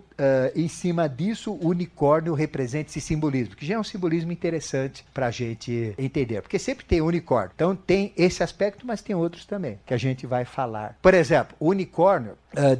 [SPEAKER 1] em cima disso, o unicórnio representa esse simbolismo, que já é um simbolismo interessante para a gente entender. Porque sempre tem unicórnio. Então tem esse aspecto, mas tem outros também, que a gente vai falar. Por exemplo, o unicórnio,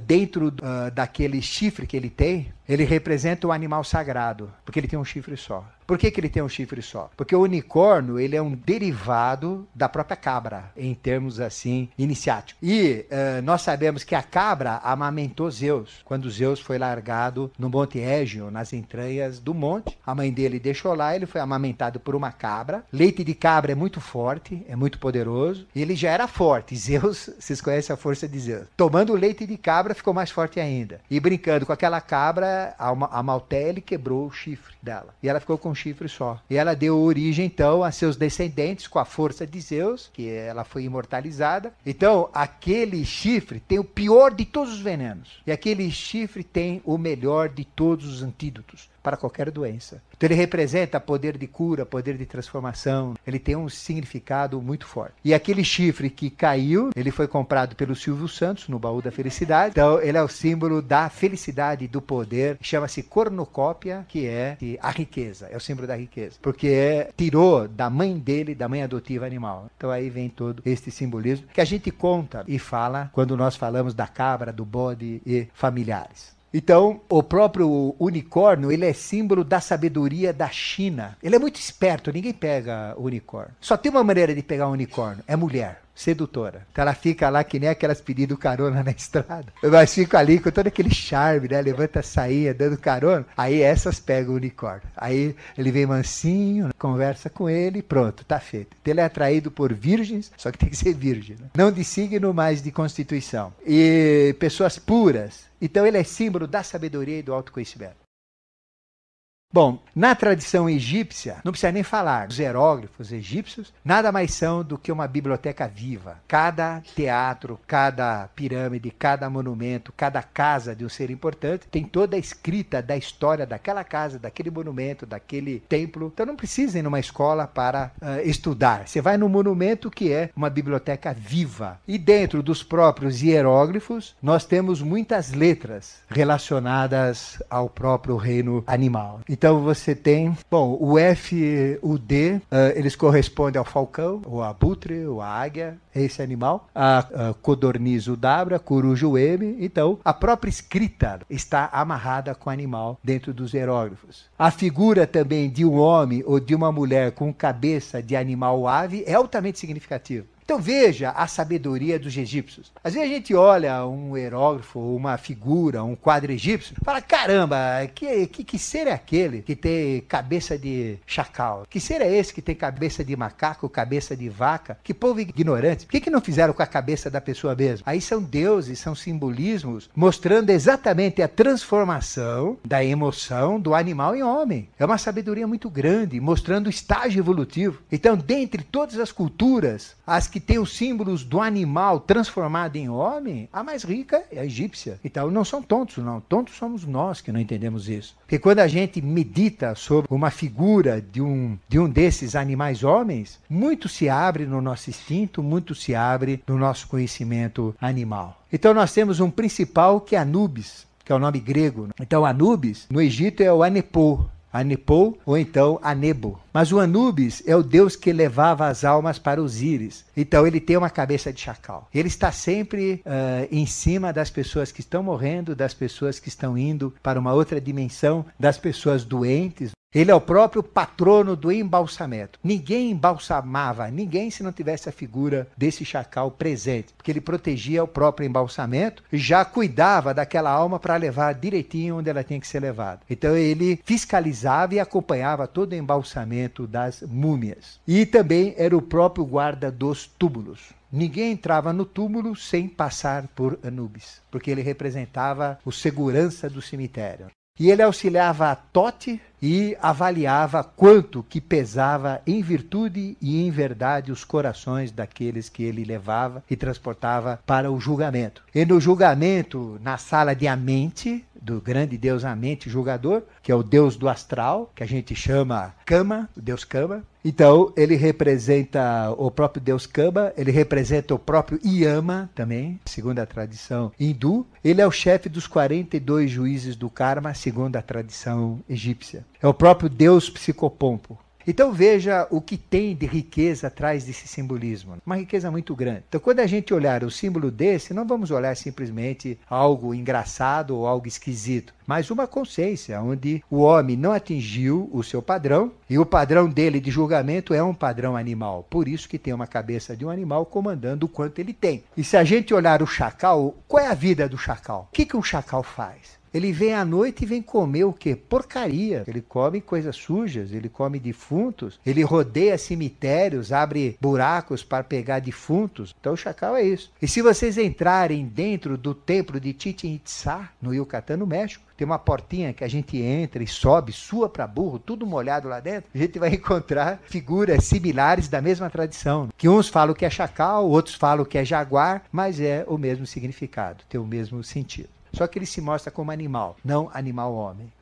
[SPEAKER 1] dentro daquele chifre que ele tem, ele representa o animal sagrado, porque ele tem um chifre só. Por que ele tem um chifre só? Porque o unicórnio, ele é um derivado da própria cabra, em termos assim, iniciáticos. E nós sabemos que a cabra amamentou Zeus, quando Zeus foi largado no Monte Égio, nas entranhas do monte. A mãe dele deixou lá, ele foi amamentado por uma cabra. Leite de cabra é muito forte, é muito poderoso. E ele já era forte. Zeus, vocês conhecem a força de Zeus. Tomando leite de cabra, ficou mais forte ainda. E brincando com aquela cabra, a Malté, ele quebrou o chifre dela. E ela ficou com um chifre só. E ela deu origem, então, a seus descendentes com a força de Zeus, que ela foi imortalizada. Então, aquele chifre tem o pior de todos os venenos. E aquele chifre tem o melhor de todos os antídotos para qualquer doença. Então ele representa poder de cura, poder de transformação, ele tem um significado muito forte. E aquele chifre que caiu, ele foi comprado pelo Silvio Santos no Baú da Felicidade. Então ele é o símbolo da felicidade, do poder, chama-se cornucópia, que é a riqueza, é o símbolo da riqueza, porque tirou da mãe dele, da mãe adotiva animal. Então aí vem todo este simbolismo que a gente conta e fala quando nós falamos da cabra, do bode e familiares. Então, o próprio unicórnio, ele é símbolo da sabedoria da China. Ele é muito esperto, ninguém pega o unicórnio. Só tem uma maneira de pegar o unicórnio, é mulher. Sedutora. Então ela fica lá que nem aquelas pedindo carona na estrada. Mas fica ali com todo aquele charme, né? Levanta a sainha, dando carona. Aí essas pegam o unicórnio. Aí ele vem mansinho, conversa com ele, pronto, tá feito. Então ele é atraído por virgens, só que tem que ser virgem. Né? Não de signo, mas de constituição. E pessoas puras. Então ele é símbolo da sabedoria e do autoconhecimento. Bom, na tradição egípcia, não precisa nem falar, os hieróglifos egípcios nada mais são do que uma biblioteca viva. Cada teatro, cada pirâmide, cada monumento, cada casa de um ser importante tem toda a escrita da história daquela casa, daquele monumento, daquele templo. Então não precisa ir numa escola para estudar. Você vai no monumento que é uma biblioteca viva. E dentro dos próprios hieróglifos, nós temos muitas letras relacionadas ao próprio reino animal. Então você tem, bom, o F e o D, eles correspondem ao falcão, o abutre, ou a águia, esse animal. A codorniz, o W, a coruja, o M. Então, a própria escrita está amarrada com o animal dentro dos hieróglifos. A figura também de um homem ou de uma mulher com cabeça de animal ou ave é altamente significativa. Então veja a sabedoria dos egípcios. Às vezes a gente olha um hieróglifo, uma figura, um quadro egípcio, fala, caramba, que ser é aquele que tem cabeça de chacal? Que ser é esse que tem cabeça de macaco, cabeça de vaca? Que povo ignorante. Por que não fizeram com a cabeça da pessoa mesmo? Aí são deuses, são simbolismos, mostrando exatamente a transformação da emoção do animal em homem. É uma sabedoria muito grande, mostrando o estágio evolutivo. Então, dentre todas as culturas, as que tem os símbolos do animal transformado em homem, a mais rica é a egípcia. Então não são tontos, não. Tontos somos nós que não entendemos isso. Porque quando a gente medita sobre uma figura de um desses animais homens, muito se abre no nosso instinto, muito se abre no nosso conhecimento animal. Então nós temos um principal que é Anubis, que é o nome grego. Então Anubis, no Egito, é o Anepo. Anepo ou então Anebo. Mas o Anubis é o deus que levava as almas para Osíris. Então ele tem uma cabeça de chacal. Ele está sempre em cima das pessoas que estão morrendo, das pessoas que estão indo para uma outra dimensão, das pessoas doentes. Ele é o próprio patrono do embalsamento. Ninguém embalsamava ninguém se não tivesse a figura desse chacal presente, porque ele protegia o próprio embalsamento e já cuidava daquela alma para levar direitinho onde ela tinha que ser levada. Então ele fiscalizava e acompanhava todo o embalsamento das múmias. E também era o próprio guarda dos túmulos. Ninguém entrava no túmulo sem passar por Anubis, porque ele representava o segurança do cemitério. E ele auxiliava a Tote e avaliava quanto que pesava em virtude e em verdade os corações daqueles que ele levava e transportava para o julgamento. E no julgamento, na sala de Amente, do grande deus Amente julgador, que é o deus do astral, que a gente chama Kama, o deus Kama. Então, ele representa o próprio deus Kama, ele representa o próprio Yama também, segundo a tradição hindu. Ele é o chefe dos 42 juízes do karma, segundo a tradição egípcia. É o próprio deus Psicopompo. Então veja o que tem de riqueza atrás desse simbolismo. Uma riqueza muito grande. Então quando a gente olhar o símbolo desse, não vamos olhar simplesmente algo engraçado ou algo esquisito, mas uma consciência onde o homem não atingiu o seu padrão e o padrão dele de julgamento é um padrão animal. Por isso que tem uma cabeça de um animal comandando o quanto ele tem. E se a gente olhar o chacal, qual é a vida do chacal? O que um chacal faz? Ele vem à noite e vem comer o quê? Porcaria. Ele come coisas sujas, ele come defuntos, ele rodeia cemitérios, abre buracos para pegar defuntos. Então o chacal é isso. E se vocês entrarem dentro do templo de Chichén Itzá, no Yucatán, no México, tem uma portinha que a gente entra e sobe, sua para burro, tudo molhado lá dentro. A gente vai encontrar figuras similares da mesma tradição. Que uns falam que é chacal, outros falam que é jaguar, mas é o mesmo significado, tem o mesmo sentido. Só que ele se mostra como animal, não animal-homem.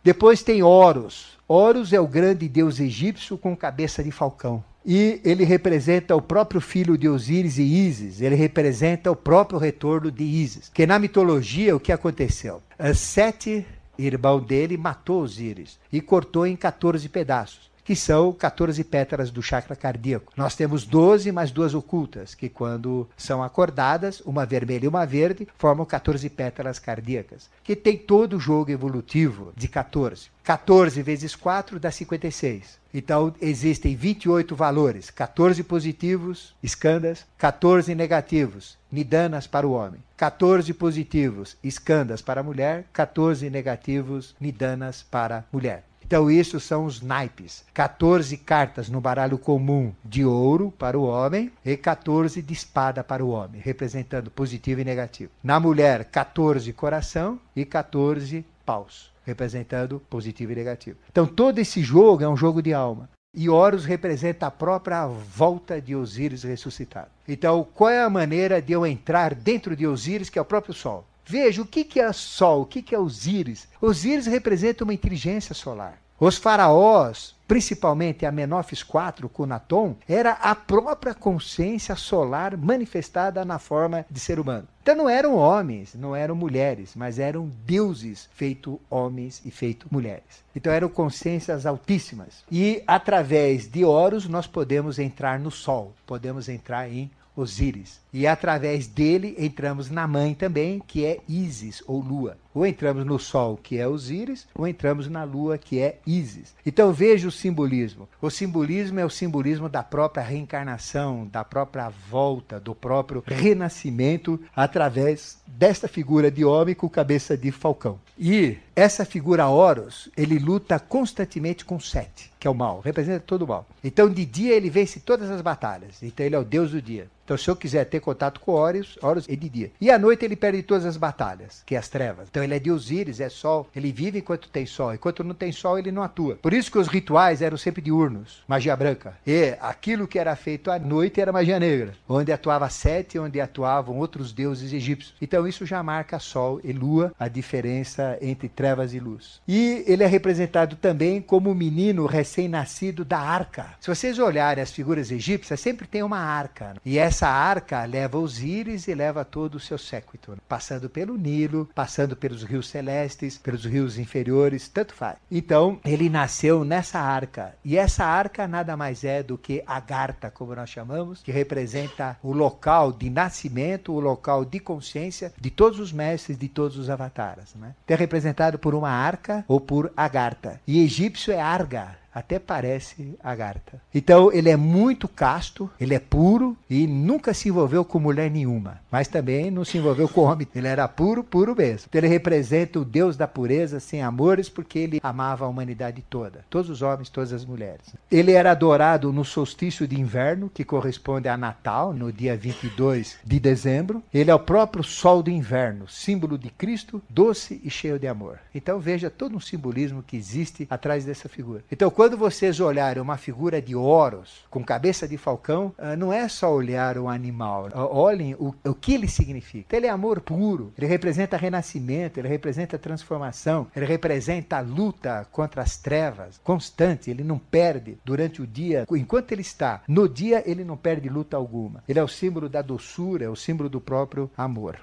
[SPEAKER 1] Depois tem Horus. Horus é o grande deus egípcio com cabeça de falcão. E ele representa o próprio filho de Osíris e Ísis. Ele representa o próprio retorno de Ísis. Porque na mitologia, o que aconteceu? Sete, irmão dele, matou Osíris e cortou em 14 pedaços. Que são 14 pétalas do chakra cardíaco. Nós temos 12 mais 2 ocultas, que quando são acordadas, uma vermelha e uma verde, formam 14 pétalas cardíacas, que tem todo o jogo evolutivo de 14. 14 vezes 4 dá 56. Então, existem 28 valores, 14 positivos, eskandas, 14 negativos, nidanas para o homem, 14 positivos, eskandas para a mulher, 14 negativos, nidanas para a mulher. Então, isso são os naipes. 14 cartas no baralho comum de ouro para o homem e 14 de espada para o homem, representando positivo e negativo. Na mulher, 14 coração e 14 paus, representando positivo e negativo. Então, todo esse jogo é um jogo de alma. E Horus representa a própria volta de Osíris ressuscitado. Então, qual é a maneira de eu entrar dentro de Osíris, que é o próprio Sol? Veja, o que é Sol? O que é Osíris? Osíris representa uma inteligência solar. Os faraós, principalmente Amenófis IV, Cunaton, era a própria consciência solar manifestada na forma de ser humano. Então não eram homens, não eram mulheres, mas eram deuses feito homens e feito mulheres. Então eram consciências altíssimas. E através de Horus nós podemos entrar no Sol, podemos entrar em Osíris. E através dele entramos na mãe também, que é Ísis ou Lua. Ou entramos no Sol, que é Osíris, ou entramos na Lua, que é Ísis. Então veja o simbolismo. O simbolismo é o simbolismo da própria reencarnação, da própria volta, do próprio renascimento através desta figura de homem com cabeça de falcão. E essa figura Horus, ele luta constantemente com Sete, que é o mal, representa todo o mal. Então de dia ele vence todas as batalhas, então ele é o deus do dia. Então se eu quiser ter contato com Horus é de dia. E à noite ele perde todas as batalhas, que é as trevas. Então ele é de Osíris, é sol, ele vive enquanto tem sol, enquanto não tem sol ele não atua. Por isso que os rituais eram sempre diurnos, magia branca. E aquilo que era feito à noite era magia negra, onde atuava Sete, onde atuavam outros deuses egípcios. Então isso já marca sol e lua, a diferença entre trevas e luz. E ele é representado também como o menino recém recém-nascido da arca. Se vocês olharem as figuras egípcias, sempre tem uma arca. E essa arca leva Osíris e leva todo o seu séquito, passando pelo Nilo, passando pelos rios celestes, pelos rios inferiores, tanto faz. Então, ele nasceu nessa arca. E essa arca nada mais é do que Agartha, como nós chamamos, que representa o local de nascimento, o local de consciência de todos os mestres, de todos os avataras, né? Então é representado por uma arca ou por Agartha. E egípcio é Arga. Até parece Agartha. Então ele é muito casto, ele é puro e nunca se envolveu com mulher nenhuma. Mas também não se envolveu com homem. Ele era puro, puro mesmo. Então ele representa o Deus da pureza sem amores, porque ele amava a humanidade toda. Todos os homens, todas as mulheres. Ele era adorado no solstício de inverno, que corresponde a Natal, no dia 22 de dezembro. Ele é o próprio sol do inverno, símbolo de Cristo, doce e cheio de amor. Então veja todo um simbolismo que existe atrás dessa figura. Então quando vocês olharem uma figura de Horus com cabeça de falcão, não é só olhar o animal. Olhem o que ele significa. Então, ele é amor puro, ele representa renascimento, ele representa transformação, ele representa a luta contra as trevas constante, ele não perde durante o dia. Enquanto ele está no dia, ele não perde luta alguma. Ele é o símbolo da doçura, é o símbolo do próprio amor.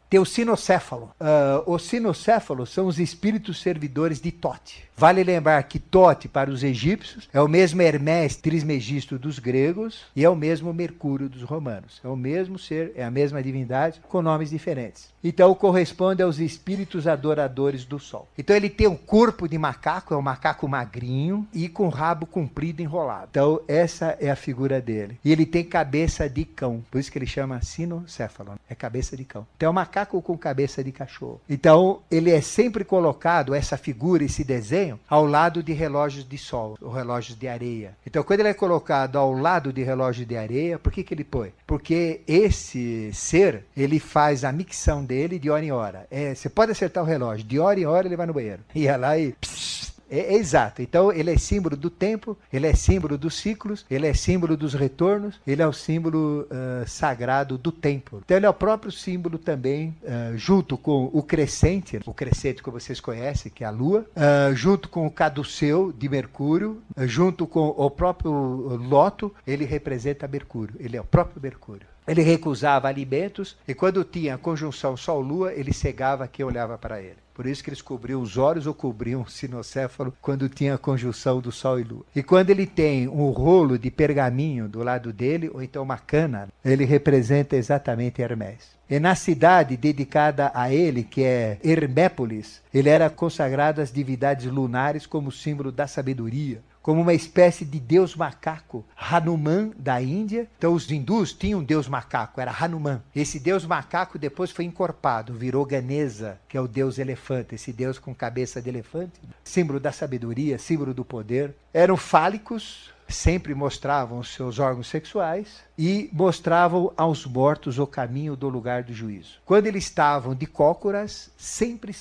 [SPEAKER 1] Tem o sinocéfalo. Os sinocéfalos são os espíritos servidores de Tote. Vale lembrar que Tote, para os egípcios, é o mesmo Hermés Trismegisto dos gregos e é o mesmo Mercúrio dos romanos. É o mesmo ser, é a mesma divindade, com nomes diferentes. Então, corresponde aos espíritos adoradores do sol. Então, ele tem um corpo de macaco, é um macaco magrinho e com rabo comprido e enrolado. Então, essa é a figura dele. E ele tem cabeça de cão, por isso que ele chama sinocéfalo, é cabeça de cão. Então, é um macaco com cabeça de cachorro. Então, ele é sempre colocado, essa figura, esse desenho, ao lado de relógios de sol, ou relógios de areia. Então, quando ele é colocado ao lado de relógio de areia, por que ele põe? Porque esse ser, ele faz a micção dele de hora em hora. Você pode acertar o relógio, de hora em hora ele vai no banheiro. Ia lá e... É exato. Então, ele é símbolo do tempo, ele é símbolo dos ciclos, ele é símbolo dos retornos, ele é o símbolo sagrado do tempo. Então, ele é o próprio símbolo também, junto com o crescente que vocês conhecem, que é a Lua, junto com o caduceu de Mercúrio, junto com o próprio Loto, ele representa Mercúrio, ele é o próprio Mercúrio. Ele recusava alimentos e quando tinha conjunção Sol-Lua, ele cegava quem olhava para ele. Por isso que eles cobriam os olhos ou cobriam o sinocéfalo quando tinha a conjunção do Sol e Lua. E quando ele tem um rolo de pergaminho do lado dele, ou então uma cana, ele representa exatamente Hermés. E na cidade dedicada a ele, que é Hermépolis, ele era consagrado às divindades lunares como símbolo da sabedoria, como uma espécie de deus macaco, Hanuman da Índia. Então os hindus tinham um deus macaco, era Hanuman. Esse deus macaco depois foi encorpado, virou Ganesa, que é o deus elefante, esse deus com cabeça de elefante, símbolo da sabedoria, símbolo do poder. Eram fálicos, sempre mostravam os seus órgãos sexuais e mostravam aos mortos o caminho do lugar do juízo. Quando eles estavam de cócoras, sempre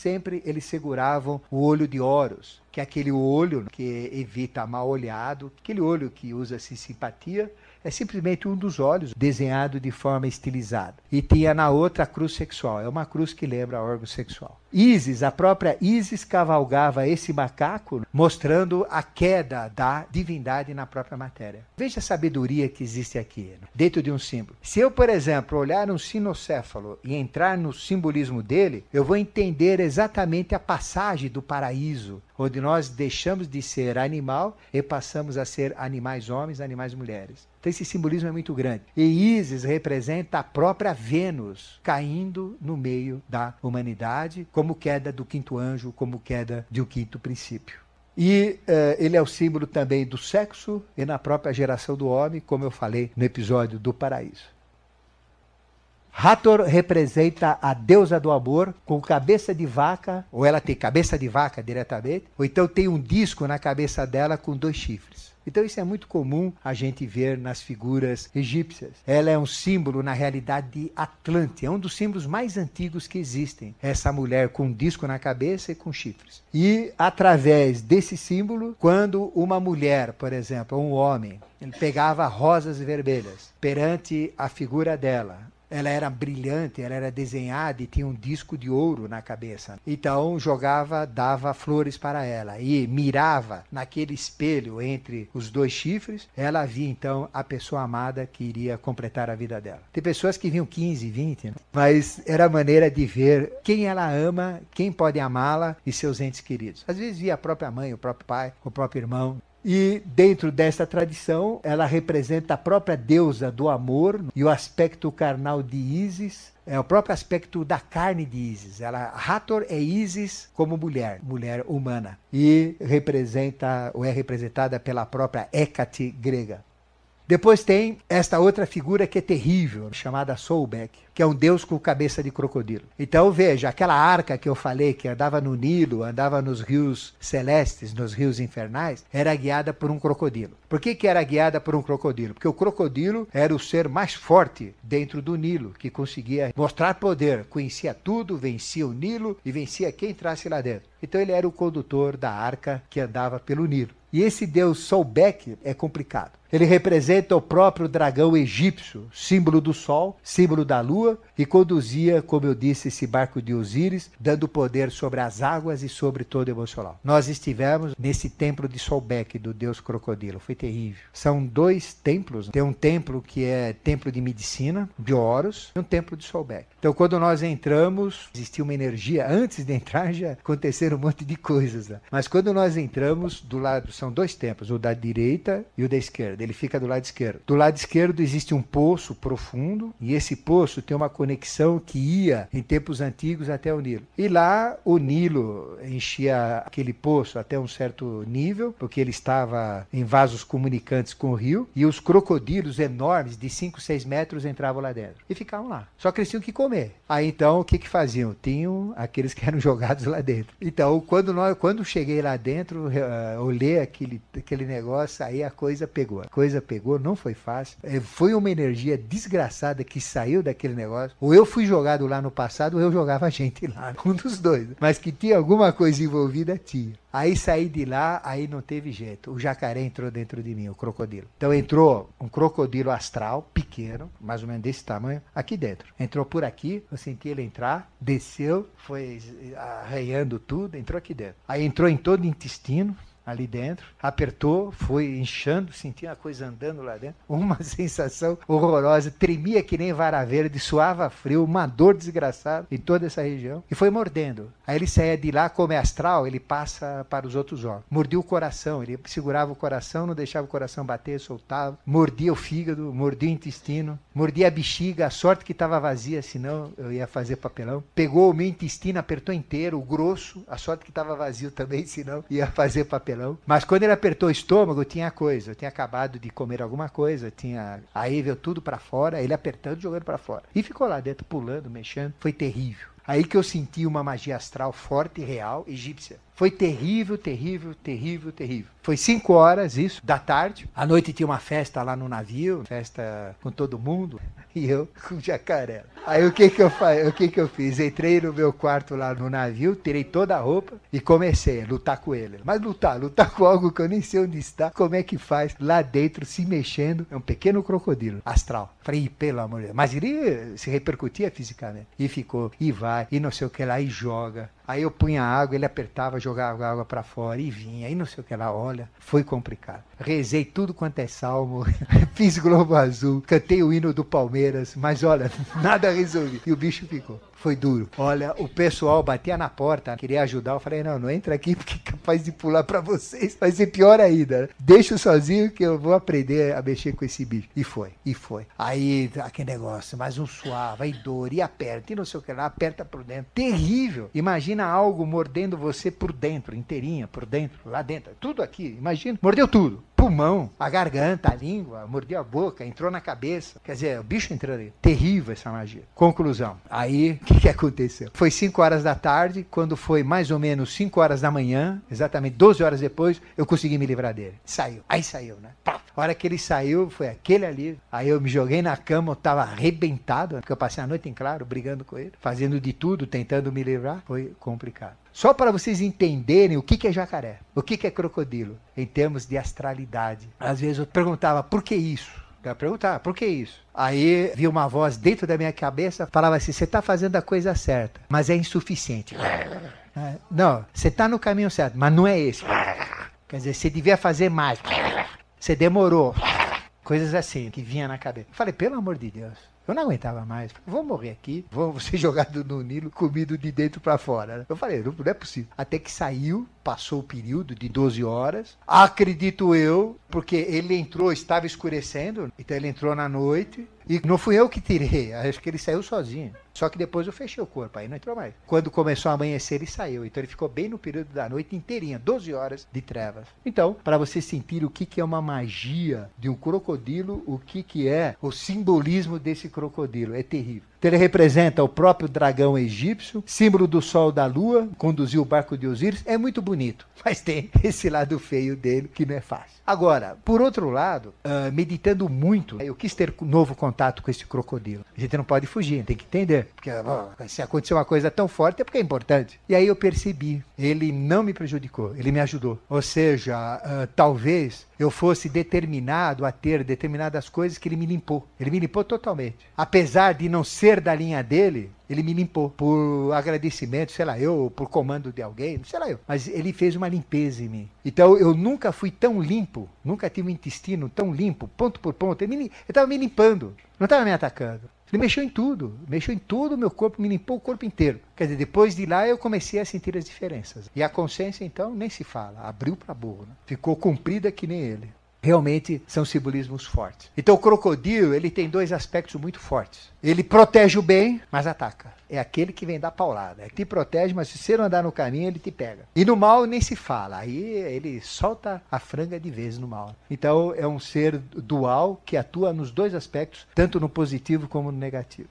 [SPEAKER 1] eles seguravam o olho de Horus, que é aquele olho que evita mal olhado, aquele olho que usa-se simpatia, é simplesmente um dos olhos desenhado de forma estilizada. E tinha na outra a cruz sexual, é uma cruz que lembra órgão sexual. Ísis, a própria Ísis cavalgava esse macaco, mostrando a queda da divindade na própria matéria. Veja a sabedoria que existe aqui, dentro de um símbolo. Se eu, por exemplo, olhar um sinocéfalo e entrar no simbolismo dele, eu vou entender exatamente a passagem do paraíso, onde nós deixamos de ser animal e passamos a ser animais homens, animais mulheres. Então esse simbolismo é muito grande. E Ísis representa a própria Vênus caindo no meio da humanidade, como queda do quinto anjo, como queda de um quinto princípio. E ele é o símbolo também do sexo e na própria geração do homem, como eu falei no episódio do paraíso. Hathor representa a deusa do amor com cabeça de vaca, ou ela tem cabeça de vaca diretamente, ou então tem um disco na cabeça dela com 2 chifres. Então isso é muito comum a gente ver nas figuras egípcias. Ela é um símbolo, na realidade, de Atlante. É um dos símbolos mais antigos que existem. Essa mulher com um disco na cabeça e com chifres. E através desse símbolo, quando uma mulher, por exemplo, ou um homem, ele pegava rosas vermelhas perante a figura dela, ela era brilhante, ela era desenhada e tinha um disco de ouro na cabeça. Então jogava, dava flores para ela e mirava naquele espelho entre os dois chifres, ela via então a pessoa amada que iria completar a vida dela. Tem pessoas que viam 15, 20, né? Mas era a maneira de ver quem ela ama, quem pode amá-la e seus entes queridos. Às vezes via a própria mãe, o próprio pai, o próprio irmão. E dentro desta tradição, ela representa a própria deusa do amor e o aspecto carnal de Ísis, é o próprio aspecto da carne de Ísis. Ela, Hathor é Ísis como mulher, mulher humana. E representa, ou é representada pela própria Hécate grega. Depois tem esta outra figura que é terrível, chamada Sobek, que é um deus com cabeça de crocodilo. Então veja, aquela arca que eu falei, que andava no Nilo, andava nos rios celestes, nos rios infernais, era guiada por um crocodilo. Por que era guiada por um crocodilo? Porque o crocodilo era o ser mais forte dentro do Nilo, que conseguia mostrar poder, conhecia tudo, vencia o Nilo e vencia quem entrasse lá dentro. Então ele era o condutor da arca que andava pelo Nilo. E esse deus Sobek é complicado. Ele representa o próprio dragão egípcio, símbolo do sol, símbolo da lua, e conduzia, como eu disse, esse barco de Osíris, dando poder sobre as águas e sobre todo o emocional. Nós estivemos nesse templo de Sobek, do deus crocodilo. Foi terrível. São 2 templos. Tem um templo que é templo de medicina, de Horus, e um templo de Sobek. Então, quando nós entramos, existia uma energia. Antes de entrar, já aconteceram um monte de coisas lá. Mas quando nós entramos, do lado, são 2 templos, o da direita e o da esquerda. Ele fica do lado esquerdo. Do lado esquerdo existe um poço profundo, e esse poço tem uma conexão que ia, em tempos antigos, até o Nilo. E lá, o Nilo enchia aquele poço até um certo nível, porque ele estava em vasos comunicantes com o rio, e os crocodilos enormes, de 5, 6 metros, entravam lá dentro. E ficavam lá. Só que eles tinham que comer. Aí, então, o que faziam? Tinham aqueles que eram jogados lá dentro. Então, quando cheguei lá dentro, olhei aquele negócio, aí a coisa pegou. A coisa pegou, não foi fácil. Foi uma energia desgraçada que saiu daquele negócio. Ou eu fui jogado lá no passado, ou eu jogava a gente lá. Um dos dois. Mas que tinha alguma coisa envolvida, tinha. Aí saí de lá, aí não teve jeito. O jacaré entrou dentro de mim, o crocodilo. Então entrou um crocodilo astral, pequeno, mais ou menos desse tamanho, aqui dentro. Entrou por aqui, eu senti ele entrar, desceu, foi arranhando tudo, entrou aqui dentro. Aí entrou em todo o intestino, ali dentro, apertou, foi inchando, sentia a coisa andando lá dentro, uma sensação horrorosa, tremia que nem vara verde, suava frio, uma dor desgraçada em toda essa região, e foi mordendo. Aí ele saía de lá, como é astral, ele passa para os outros órgãos. Mordia o coração, ele segurava o coração, não deixava o coração bater, soltava, mordia o fígado, mordia o intestino, mordia a bexiga, a sorte que estava vazia, senão eu ia fazer papelão. Pegou o meu intestino, apertou inteiro, o grosso, a sorte que estava vazio também, senão ia fazer papelão. Mas quando ele apertou o estômago, tinha coisa. Eu tinha acabado de comer alguma coisa, aí veio tudo para fora, ele apertando e jogando para fora. E ficou lá dentro, pulando, mexendo. Foi terrível. Aí que eu senti uma magia astral forte, real, egípcia. Foi terrível, terrível, terrível, terrível. Foi 5 horas, isso, da tarde. À noite tinha uma festa lá no navio, festa com todo mundo, e eu com o jacaré. Aí o que eu fiz? Entrei no meu quarto lá no navio, tirei toda a roupa e comecei a lutar com ele. Mas lutar com algo que eu nem sei onde está, como é que faz, lá dentro, se mexendo, é um pequeno crocodilo astral. Falei, pelo amor de Deus. Mas ele se repercutia fisicamente. E ficou, e vai, e não sei o que lá, e joga. Aí eu punha água, ele apertava, jogava água para fora e vinha, e não sei o que lá, olha, foi complicado. Rezei tudo quanto é salmo, fiz globo azul, cantei o hino do Palmeiras, mas olha, nada resolvi. E o bicho ficou. Foi duro. Olha, o pessoal batia na porta, queria ajudar. Eu falei, não entra aqui porque é capaz de pular pra vocês. Vai ser pior ainda. Deixa sozinho que eu vou aprender a mexer com esse bicho. E foi. Aí, aquele negócio, mais um suave, aí dor, e aperta, e não sei o que lá, aperta por dentro. Terrível. Imagina algo mordendo você por dentro, inteirinha, por dentro, lá dentro. Tudo aqui, imagina. Mordeu tudo. Pulmão, a garganta, a língua, mordeu a boca, entrou na cabeça. Quer dizer, o bicho entrou ali. Terrível essa magia. Conclusão. Aí, o que aconteceu? Foi 5 horas da tarde, quando foi mais ou menos 5 horas da manhã, exatamente 12 horas depois, eu consegui me livrar dele. Saiu. Aí saiu, né? A hora que ele saiu, foi aquele ali. Aí eu me joguei na cama, eu tava arrebentado, porque eu passei a noite em claro, brigando com ele, fazendo de tudo, tentando me livrar. Foi complicado. Só para vocês entenderem o que é jacaré, o que é crocodilo, em termos de astralidade. Às vezes eu perguntava, por que isso? Ela perguntava, por que isso? Aí vi uma voz dentro da minha cabeça, falava assim, você está fazendo a coisa certa, mas é insuficiente. Não, você está no caminho certo, mas não é esse. Quer dizer, você devia fazer mais. Você demorou. Coisas assim, que vinha na cabeça. Eu falei, pelo amor de Deus. Eu não aguentava mais. Vou morrer aqui, vou ser jogado no Nilo, comido de dentro para fora. Eu falei, não é possível. Até que saiu, passou o período de 12 horas. Acredito eu, porque ele entrou, estava escurecendo, então ele entrou na noite. E não fui eu que tirei, acho que ele saiu sozinho. Só que depois eu fechei o corpo, aí não entrou mais. Quando começou a amanhecer, ele saiu. Então ele ficou bem no período da noite inteirinha, 12 horas de trevas. Então, para você sentir o que é uma magia de um crocodilo, o que é o simbolismo desse crocodilo, é terrível. Então ele representa o próprio dragão egípcio, símbolo do sol e da lua, conduziu o barco de Osíris, é muito bonito, mas tem esse lado feio dele que não é fácil. Agora, por outro lado, meditando muito, eu quis ter novo contato com esse crocodilo. A gente não pode fugir, tem que entender, porque se acontecer uma coisa tão forte é porque é importante. E aí eu percebi, ele não me prejudicou, ele me ajudou. Ou seja, talvez eu fosse determinado a ter determinadas coisas que ele me limpou. Ele me limpou totalmente. Apesar de não ser da linha dele, ele me limpou por agradecimento, sei lá eu, por comando de alguém, sei lá eu. Mas ele fez uma limpeza em mim. Então eu nunca fui tão limpo, nunca tive um intestino tão limpo, ponto por ponto. Ele estava me limpando, não estava me atacando. Ele mexeu em tudo, meu corpo, me limpou o corpo inteiro. Quer dizer, depois de lá eu comecei a sentir as diferenças. E a consciência, então, nem se fala, abriu para burro, né? Ficou comprida que nem ele. Realmente são simbolismos fortes. Então o crocodilo, ele tem dois aspectos muito fortes. Ele protege o bem, mas ataca. É aquele que vem dar paulada. É que te protege, mas se você não andar no caminho, ele te pega. E no mal nem se fala. Aí ele solta a franga de vez no mal. Então é um ser dual que atua nos dois aspectos, tanto no positivo como no negativo.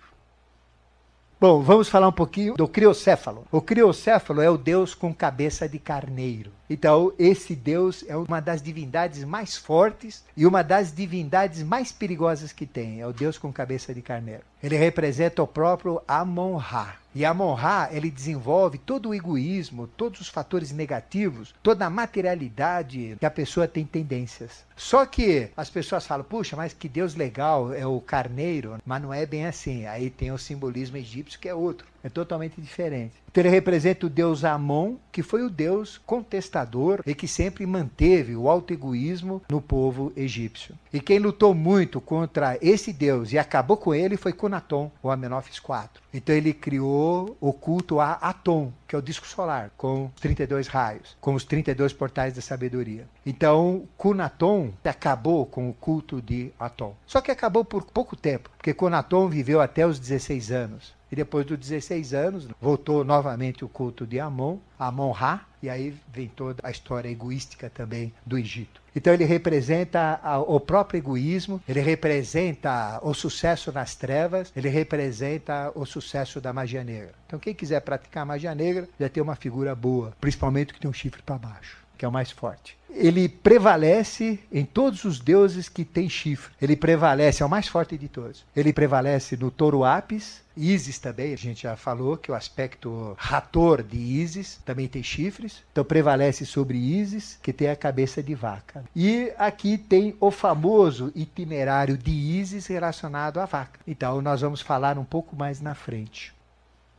[SPEAKER 1] Bom, vamos falar um pouquinho do criocéfalo. O criocéfalo é o deus com cabeça de carneiro. Então, esse deus é uma das divindades mais fortes e uma das divindades mais perigosas que tem. É o deus com cabeça de carneiro. Ele representa o próprio Amon-Ra. E Amon-Ra, ele desenvolve todo o egoísmo, todos os fatores negativos, toda a materialidade que a pessoa tem tendências. Só que as pessoas falam, puxa, mas que Deus legal, é o carneiro. Mas não é bem assim. Aí tem o simbolismo egípcio que é outro. É totalmente diferente. Então ele representa o deus Amon, que foi o deus contestador e que sempre manteve o autoegoísmo no povo egípcio. E quem lutou muito contra esse deus e acabou com ele foi Cunaton, o Amenófis IV. Então ele criou o culto a Aton, que é o disco solar, com 32 raios, com os 32 portais da sabedoria. Então Cunaton acabou com o culto de Aton. Só que acabou por pouco tempo, porque Cunaton viveu até os 16 anos. E depois dos 16 anos, voltou novamente o culto de Amon, Amon-Ra, e aí vem toda a história egoística também do Egito. Então ele representa o próprio egoísmo, ele representa o sucesso nas trevas, ele representa o sucesso da magia negra. Então quem quiser praticar magia negra, já tem uma figura boa, principalmente que tem um chifre para baixo, que é o mais forte. Ele prevalece em todos os deuses que têm chifre. Ele prevalece, é o mais forte de todos. Ele prevalece no touro Apis, Ísis também, a gente já falou que o aspecto rator de Ísis também tem chifres, então prevalece sobre Ísis, que tem a cabeça de vaca. E aqui tem o famoso itinerário de Ísis relacionado à vaca. Então nós vamos falar um pouco mais na frente.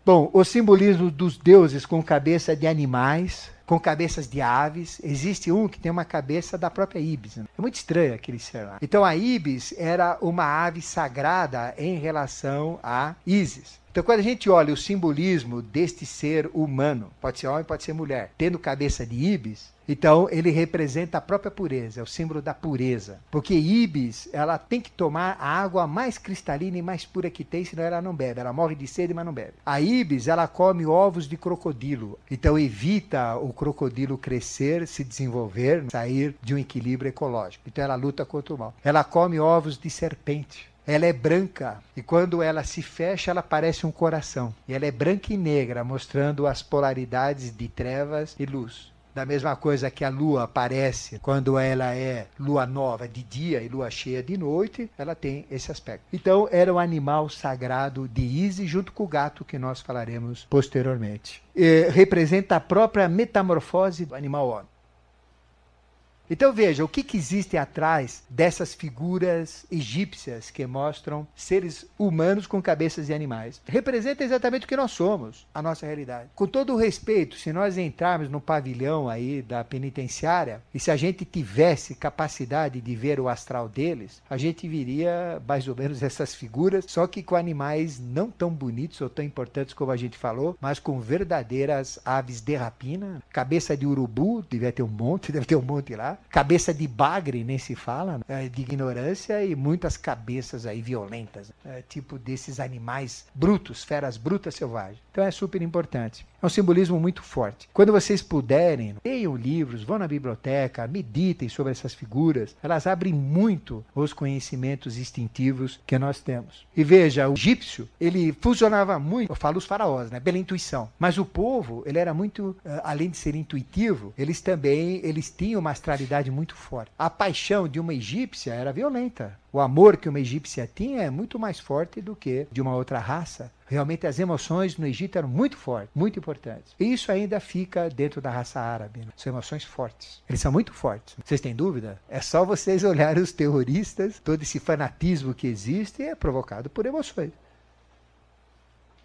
[SPEAKER 1] Bom, o simbolismo dos deuses com cabeça de animais, com cabeças de aves. Existe um que tem uma cabeça da própria Ibis. Né? É muito estranho aquele ser lá. Então a Ibis era uma ave sagrada em relação a Ísis. Então quando a gente olha o simbolismo deste ser humano, pode ser homem, pode ser mulher, tendo cabeça de Ibis, então ele representa a própria pureza, é o símbolo da pureza. Porque Ibis, ela tem que tomar a água mais cristalina e mais pura que tem, senão ela não bebe. Ela morre de sede, mas não bebe. A Ibis, ela come ovos de crocodilo. Então evita o crocodilo crescer, se desenvolver, sair de um equilíbrio ecológico. Então ela luta contra o mal. Ela come ovos de serpente. Ela é branca e quando ela se fecha, ela parece um coração. E ela é branca e negra, mostrando as polaridades de trevas e luz. Da mesma coisa que a lua aparece quando ela é lua nova de dia e lua cheia de noite, ela tem esse aspecto. Então era um animal sagrado de Ísis junto com o gato que nós falaremos posteriormente. Representa a própria metamorfose do animal homem. Então veja, o que existe atrás dessas figuras egípcias que mostram seres humanos com cabeças de animais? Representa exatamente o que nós somos, a nossa realidade. Com todo o respeito, se nós entrarmos no pavilhão aí da penitenciária, e se a gente tivesse capacidade de ver o astral deles, a gente viria mais ou menos essas figuras, só que com animais não tão bonitos ou tão importantes como a gente falou, mas com verdadeiras aves de rapina. Cabeça de urubu, deve ter um monte lá. Cabeça de bagre, nem se fala, de ignorância, e muitas cabeças aí violentas, tipo desses animais brutos, feras brutas selvagens. Então é super importante. É um simbolismo muito forte. Quando vocês puderem, leiam livros, vão na biblioteca, meditem sobre essas figuras. Elas abrem muito os conhecimentos instintivos que nós temos. E veja, o egípcio, ele funcionava muito, eu falo os faraós, né, pela intuição. Mas o povo, ele era muito, além de ser intuitivo, eles tinham uma astralidade muito forte. A paixão de uma egípcia era violenta. O amor que uma egípcia tinha é muito mais forte do que de uma outra raça. Realmente as emoções no Egito eram muito fortes, muito importantes. E isso ainda fica dentro da raça árabe. Né? São emoções fortes. Eles são muito fortes. Vocês têm dúvida? É só vocês olharem os terroristas, todo esse fanatismo que existe é provocado por emoções.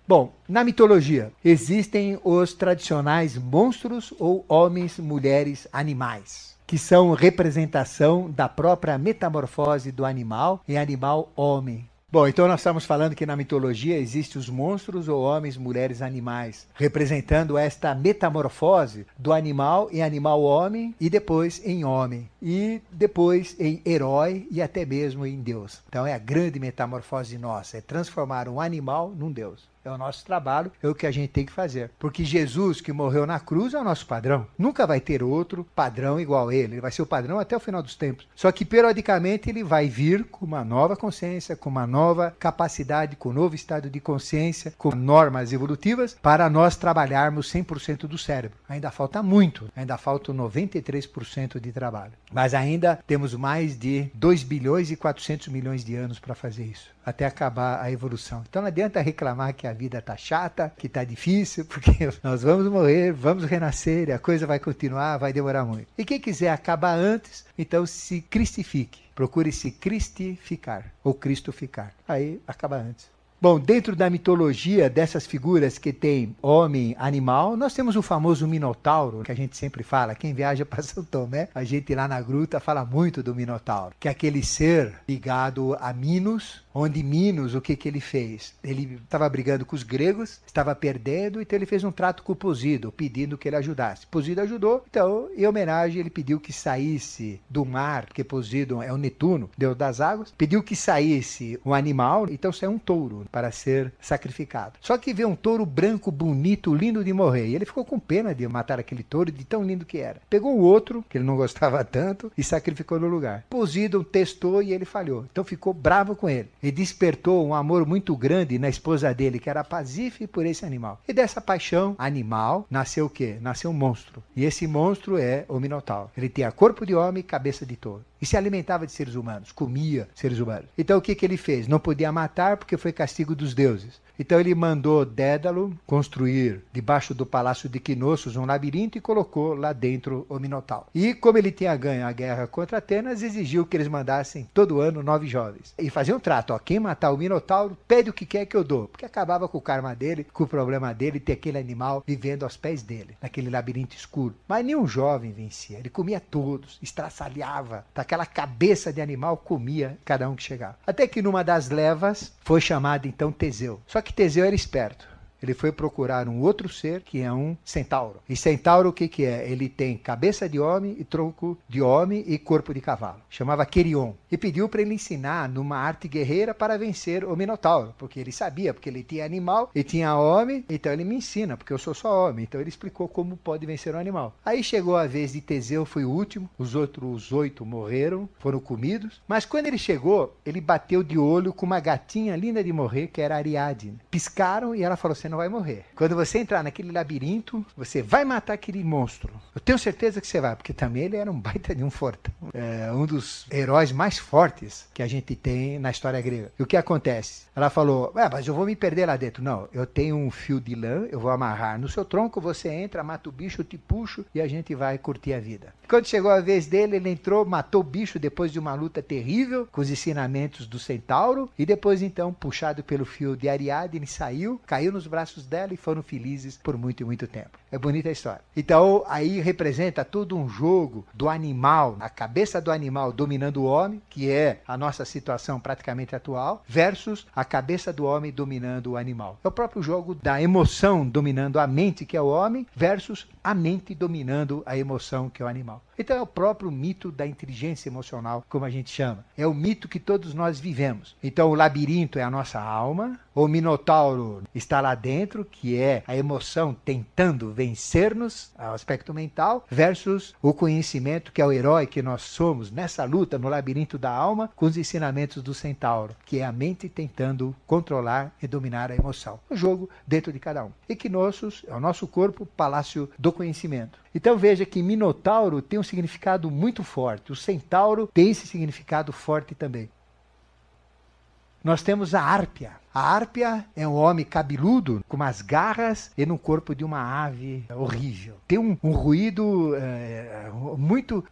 [SPEAKER 1] Bom, na mitologia, existem os tradicionais monstros ou homens, mulheres, animais, que são representação da própria metamorfose do animal em animal-homem. Bom, então nós estamos falando que na mitologia existem os monstros ou homens, mulheres, animais, representando esta metamorfose do animal em animal-homem e depois em homem, e depois em herói e até mesmo em Deus. Então é a grande metamorfose nossa, é transformar um animal num Deus. É o nosso trabalho, é o que a gente tem que fazer. Porque Jesus, que morreu na cruz, é o nosso padrão. Nunca vai ter outro padrão igual a ele. Ele vai ser o padrão até o final dos tempos. Só que, periodicamente, ele vai vir com uma nova consciência, com uma nova capacidade, com um novo estado de consciência, com normas evolutivas, para nós trabalharmos 100% do cérebro. Ainda falta muito. Ainda falta 93% de trabalho. Mas ainda temos mais de 2 bilhões e 400 milhões de anos para fazer isso, até acabar a evolução. Então não adianta reclamar que a vida está chata, que está difícil, porque nós vamos morrer, vamos renascer, e a coisa vai continuar, vai demorar muito. E quem quiser acabar antes, então se cristifique. Procure se cristificar, ou cristoficar. Aí acaba antes. Bom, dentro da mitologia dessas figuras que tem homem, animal, nós temos o famoso Minotauro, que a gente sempre fala. Quem viaja para São Tomé, a gente lá na gruta fala muito do Minotauro, que é aquele ser ligado a Minos, onde Minos, o que ele fez? Ele estava brigando com os gregos, estava perdendo, então ele fez um trato com o Posído, pedindo que ele ajudasse. Posído ajudou, então, em homenagem, ele pediu que saísse do mar, porque Posído é o Netuno, deus das águas, pediu que saísse um animal, então saiu um touro para ser sacrificado. Só que veio um touro branco, bonito, lindo de morrer, e ele ficou com pena de matar aquele touro, de tão lindo que era. Pegou o outro, que ele não gostava tanto, e sacrificou no lugar. Posído testou e ele falhou, então ficou bravo com ele. E despertou um amor muito grande na esposa dele, que era pacífica por esse animal. E dessa paixão animal, nasceu o quê? Nasceu um monstro. E esse monstro é o Minotauro. Ele tinha corpo de homem e cabeça de touro. E se alimentava de seres humanos, comia seres humanos. Então o que ele fez? Não podia matar porque foi castigo dos deuses. Então ele mandou Dédalo construir debaixo do palácio de Knossos um labirinto e colocou lá dentro o Minotauro. E como ele tinha ganho a guerra contra Atenas, exigiu que eles mandassem todo ano 9 jovens. E fazia um trato, ó, quem matar o Minotauro, pede o que quer que eu dou. Porque acabava com o karma dele, com o problema dele, ter aquele animal vivendo aos pés dele, naquele labirinto escuro. Mas nenhum jovem vencia, ele comia todos, estraçalhava, daquela cabeça de animal comia cada um que chegava. Até que numa das levas foi chamado então Teseu. Só que Teseu era esperto. Ele foi procurar um outro ser que é um centauro. E centauro o que é? Ele tem cabeça de homem e tronco de homem e corpo de cavalo. Chamava Querion. E pediu para ele ensinar numa arte guerreira para vencer o Minotauro. Porque ele sabia, porque ele tinha animal e tinha homem, então ele me ensina, porque eu sou só homem. Então ele explicou como pode vencer um animal. Aí chegou a vez de Teseu, foi o último. Os outros 8 morreram, foram comidos. Mas quando ele chegou, ele bateu de olho com uma gatinha linda de morrer, que era Ariadne. Piscaram e ela falou assim, não vai morrer. Quando você entrar naquele labirinto, você vai matar aquele monstro. Eu tenho certeza que você vai, porque também ele era um baita de um fortão. É um dos heróis mais fortes que a gente tem na história grega. E o que acontece? Ela falou, mas eu vou me perder lá dentro. Não, eu tenho um fio de lã, eu vou amarrar no seu tronco, você entra, mata o bicho, eu te puxo e a gente vai curtir a vida. Quando chegou a vez dele, ele entrou, matou o bicho depois de uma luta terrível, com os ensinamentos do centauro, e depois então, puxado pelo fio de Ariadne, saiu, caiu nos braços dela e foram felizes por muito e muito tempo. É bonita a história. Então, aí representa todo um jogo do animal, a cabeça do animal dominando o homem, que é a nossa situação praticamente atual, versus a cabeça do homem dominando o animal. É o próprio jogo da emoção dominando a mente, que é o homem, versus a mente dominando a emoção, que é o animal. Então é o próprio mito da inteligência emocional, como a gente chama. É o mito que todos nós vivemos. Então o labirinto é a nossa alma, o minotauro está lá dentro, que é a emoção tentando vencer-nos, ao aspecto mental, versus o conhecimento, que é o herói que nós somos nessa luta no labirinto da alma, com os ensinamentos do centauro, que é a mente tentando controlar e dominar a emoção. O jogo dentro de cada um. Equinoccios é o nosso corpo, palácio do conhecimento. Então veja que Minotauro tem um significado muito forte. O centauro tem esse significado forte também. Nós temos a Hárpia. A Hárpia é um homem cabeludo, com umas garras e no corpo de uma ave horrível. Tem um ruído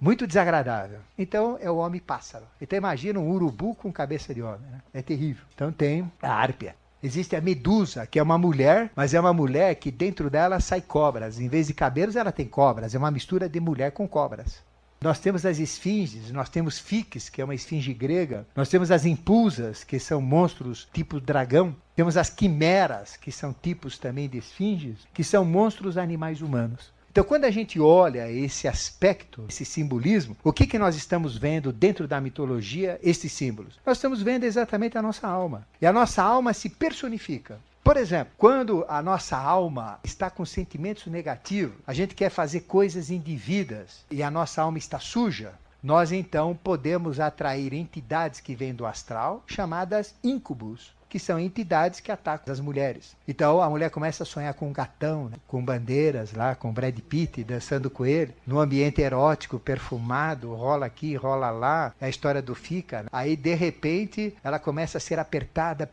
[SPEAKER 1] muito desagradável. Então é o homem pássaro. Então imagina um urubu com cabeça de homem. Né? É terrível. Então tem a Hárpia. Existe a Medusa, que é uma mulher, mas é uma mulher que dentro dela sai cobras. Em vez de cabelos, ela tem cobras. É uma mistura de mulher com cobras. Nós temos as esfinges, nós temos Fiques, que é uma esfinge grega. Nós temos as impulsas, que são monstros tipo dragão. Temos as quimeras, que são tipos também de esfinges, que são monstros animais humanos. Então, quando a gente olha esse aspecto, esse simbolismo, o que nós estamos vendo dentro da mitologia, esses símbolos? Nós estamos vendo exatamente a nossa alma. E a nossa alma se personifica. Por exemplo, quando a nossa alma está com sentimentos negativos, a gente quer fazer coisas indevidas e a nossa alma está suja, nós então podemos atrair entidades que vêm do astral, chamadas íncubos, que são entidades que atacam as mulheres. Então a mulher começa a sonhar com um gatão, né? Com bandeiras lá, com Brad Pitt dançando com ele, num ambiente erótico, perfumado, rola aqui, rola lá, é a história do fica. Aí de repente ela começa a ser apertada,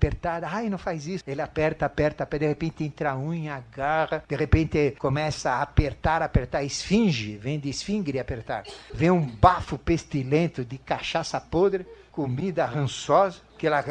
[SPEAKER 1] ai não faz isso, ele aperta, de repente entra a unha, agarra, de repente começa a apertar, esfinge, vem de esfingre apertar, vem um bafo pestilento de cachaça podre, comida rançosa, aquela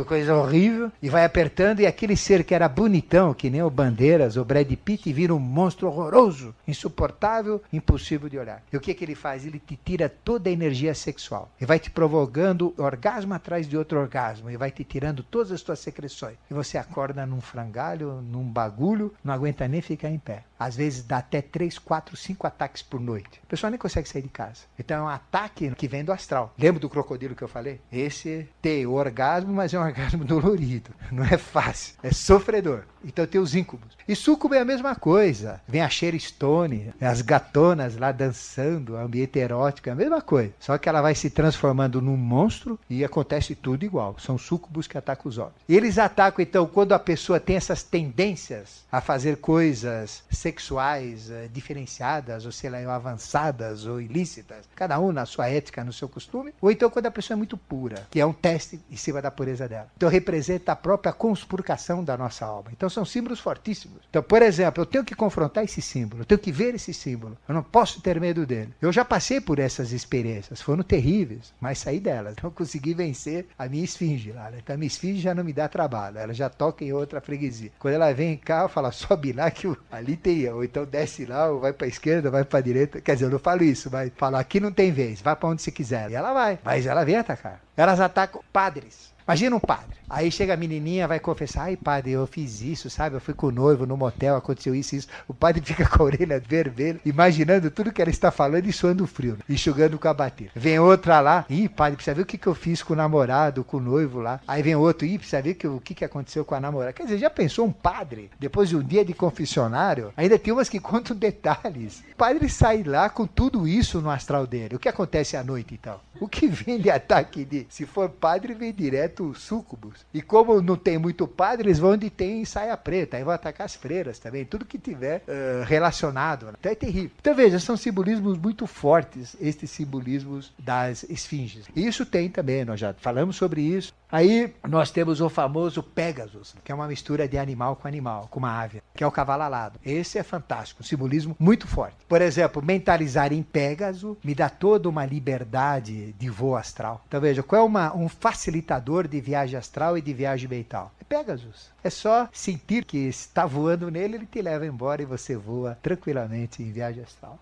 [SPEAKER 1] coisa horrível, e vai apertando, e aquele ser que era bonitão, que nem o Bandeiras, o Brad Pitt, vira um monstro horroroso, insuportável, impossível de olhar. E o que ele faz? Ele te tira toda a energia sexual, e vai te provocando orgasmo atrás de outro orgasmo, e vai te tirando todas as tuas secreções. E você acorda num frangalho, num bagulho, não aguenta nem ficar em pé. Às vezes dá até 3, 4, 5 ataques por noite. A pessoa nem consegue sair de casa. Então é um ataque que vem do astral. Lembra do crocodilo que eu falei? Esse tem o orgasmo, mas é um orgasmo dolorido. Não é fácil. É sofredor. Então tem os íncubos. E súcubo é a mesma coisa. Vem a Cher Stone, as gatonas lá dançando, ambiente erótico, é a mesma coisa. Só que ela vai se transformando num monstro e acontece tudo igual. São súcubos que atacam os homens. E eles atacam, então, quando a pessoa tem essas tendências a fazer coisas sexuais diferenciadas, ou sei lá, avançadas ou ilícitas, cada um na sua ética, no seu costume, ou então quando a pessoa é muito pura, que é um teste em cima da pureza dela. Então representa a própria conspurcação da nossa alma. Então são símbolos fortíssimos. Então, por exemplo, eu tenho que confrontar esse símbolo, eu tenho que ver esse símbolo, eu não posso ter medo dele. Eu já passei por essas experiências, foram terríveis, mas saí delas. Então eu consegui vencer a minha esfinge lá. Então a minha esfinge já não me dá trabalho, ela já toca em outra freguesia. Quando ela vem cá, eu falo, sobe lá que ali tem, ou então desce lá, ou vai para a esquerda, vai para a direita. Quer dizer, eu não falo isso, mas falo, aqui não tem vez, vai para onde você quiser. E ela vai, mas ela vem atacar. Elas atacam padres. Imagina um padre. Aí chega a menininha, vai confessar, ai padre, eu fiz isso, sabe? Eu fui com o noivo no motel, aconteceu isso e isso. O padre fica com a orelha vermelha, imaginando tudo que ela está falando e suando frio, enxugando com a bateria. Vem outra lá, ih padre, precisa ver o que eu fiz com o namorado, com o noivo lá. Aí vem outro, ih, precisa ver o que aconteceu com a namorada. Quer dizer, já pensou um padre, depois de um dia de confessionário, ainda tem umas que contam detalhes. O padre sai lá com tudo isso no astral dele. O que acontece à noite então? O que vem de ataque se for padre, vem direto muito súcubos. E como não tem muito padre, eles vão onde tem saia preta, aí vão atacar as freiras também, tudo que tiver relacionado. Então é terrível. Então veja, são simbolismos muito fortes, estes simbolismos das esfinges. E isso tem também, nós já falamos sobre isso. Aí nós temos o famoso Pégasus, que é uma mistura de animal, com uma ave, que é o cavalo alado. Esse é fantástico, um simbolismo muito forte. Por exemplo, mentalizar em Pégaso me dá toda uma liberdade de voo astral. Então veja, qual é um facilitador de viagem astral e de viagem mental? É Pégasus. É só sentir que está voando nele, ele te leva embora e você voa tranquilamente em viagem astral.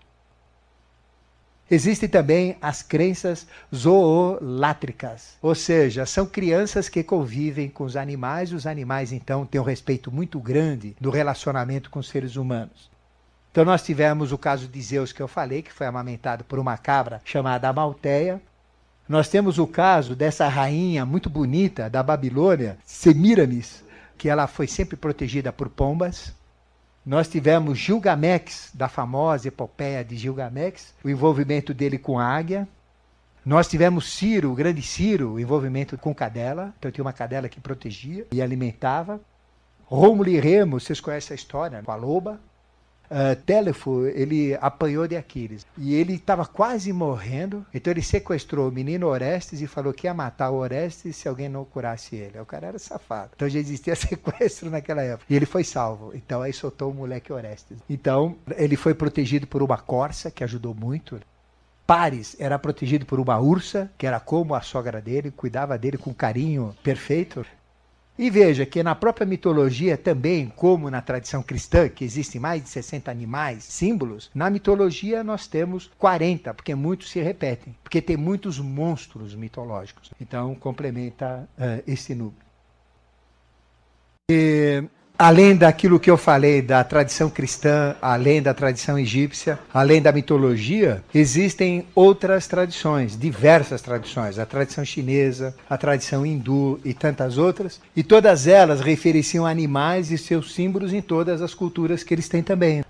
[SPEAKER 1] Existem também as crenças zoolátricas, ou seja, são crianças que convivem com os animais então têm um respeito muito grande no relacionamento com os seres humanos. Então nós tivemos o caso de Zeus que eu falei, que foi amamentado por uma cabra chamada Amalteia. Nós temos o caso dessa rainha muito bonita da Babilônia, Semíramis, que ela foi sempre protegida por pombas. Nós tivemos Gilgamex, da famosa epopeia de Gilgamex, o envolvimento dele com a águia. Nós tivemos Ciro, o grande Ciro, o envolvimento com cadela. Então tinha uma cadela que protegia e alimentava. Rômulo e Remo, vocês conhecem a história, com a loba. Téléfo, ele apanhou de Aquiles e ele estava quase morrendo, então ele sequestrou o menino Orestes e falou que ia matar o Orestes se alguém não curasse ele. O cara era safado, então já existia sequestro naquela época e ele foi salvo, então aí soltou o moleque Orestes. Então ele foi protegido por uma corça que ajudou muito. Paris era protegido por uma ursa que era como a sogra dele, cuidava dele com carinho perfeito. E veja que na própria mitologia também, como na tradição cristã, que existem mais de 60 animais, símbolos, na mitologia nós temos 40, porque muitos se repetem, porque tem muitos monstros mitológicos. Então complementa esse número. Além daquilo que eu falei da tradição cristã, além da tradição egípcia, além da mitologia, existem outras tradições, diversas tradições. A tradição chinesa, a tradição hindu e tantas outras. E todas elas referenciam animais e seus símbolos em todas as culturas que eles têm também.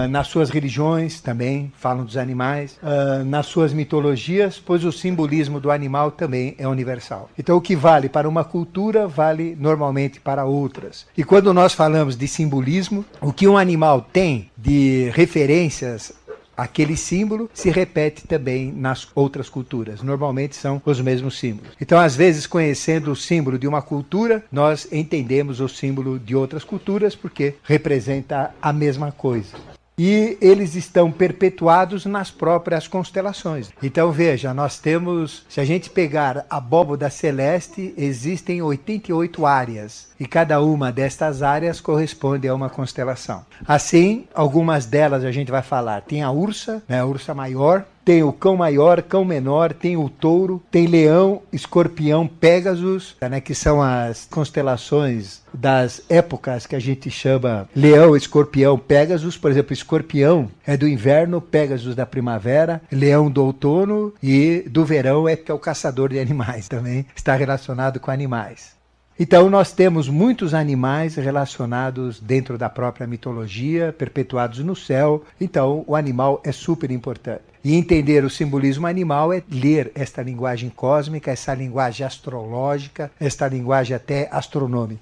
[SPEAKER 1] Nas suas religiões também falam dos animais. Nas suas mitologias, pois o simbolismo do animal também é universal. Então o que vale para uma cultura, vale normalmente para outras. E quando nós falamos de simbolismo, o que um animal tem de referências àquele símbolo se repete também nas outras culturas. Normalmente são os mesmos símbolos. Então, às vezes, conhecendo o símbolo de uma cultura, nós entendemos o símbolo de outras culturas porque representa a mesma coisa. E eles estão perpetuados nas próprias constelações. Então veja, nós temos, se a gente pegar a abóboda celeste, existem 88 áreas. E cada uma destas áreas corresponde a uma constelação. Assim, algumas delas a gente vai falar. Tem a ursa, né, a ursa maior. Tem o cão maior, cão menor, tem o touro, tem leão, escorpião, Pégasus, né, que são as constelações das épocas que a gente chama leão, escorpião, Pégasus. Por exemplo, escorpião é do inverno, Pégasus da primavera, leão do outono e do verão que é o caçador de animais, também está relacionado com animais. Então nós temos muitos animais relacionados dentro da própria mitologia, perpetuados no céu. Então o animal é super importante. E entender o simbolismo animal é ler esta linguagem cósmica, essa linguagem astrológica, esta linguagem até astronômica.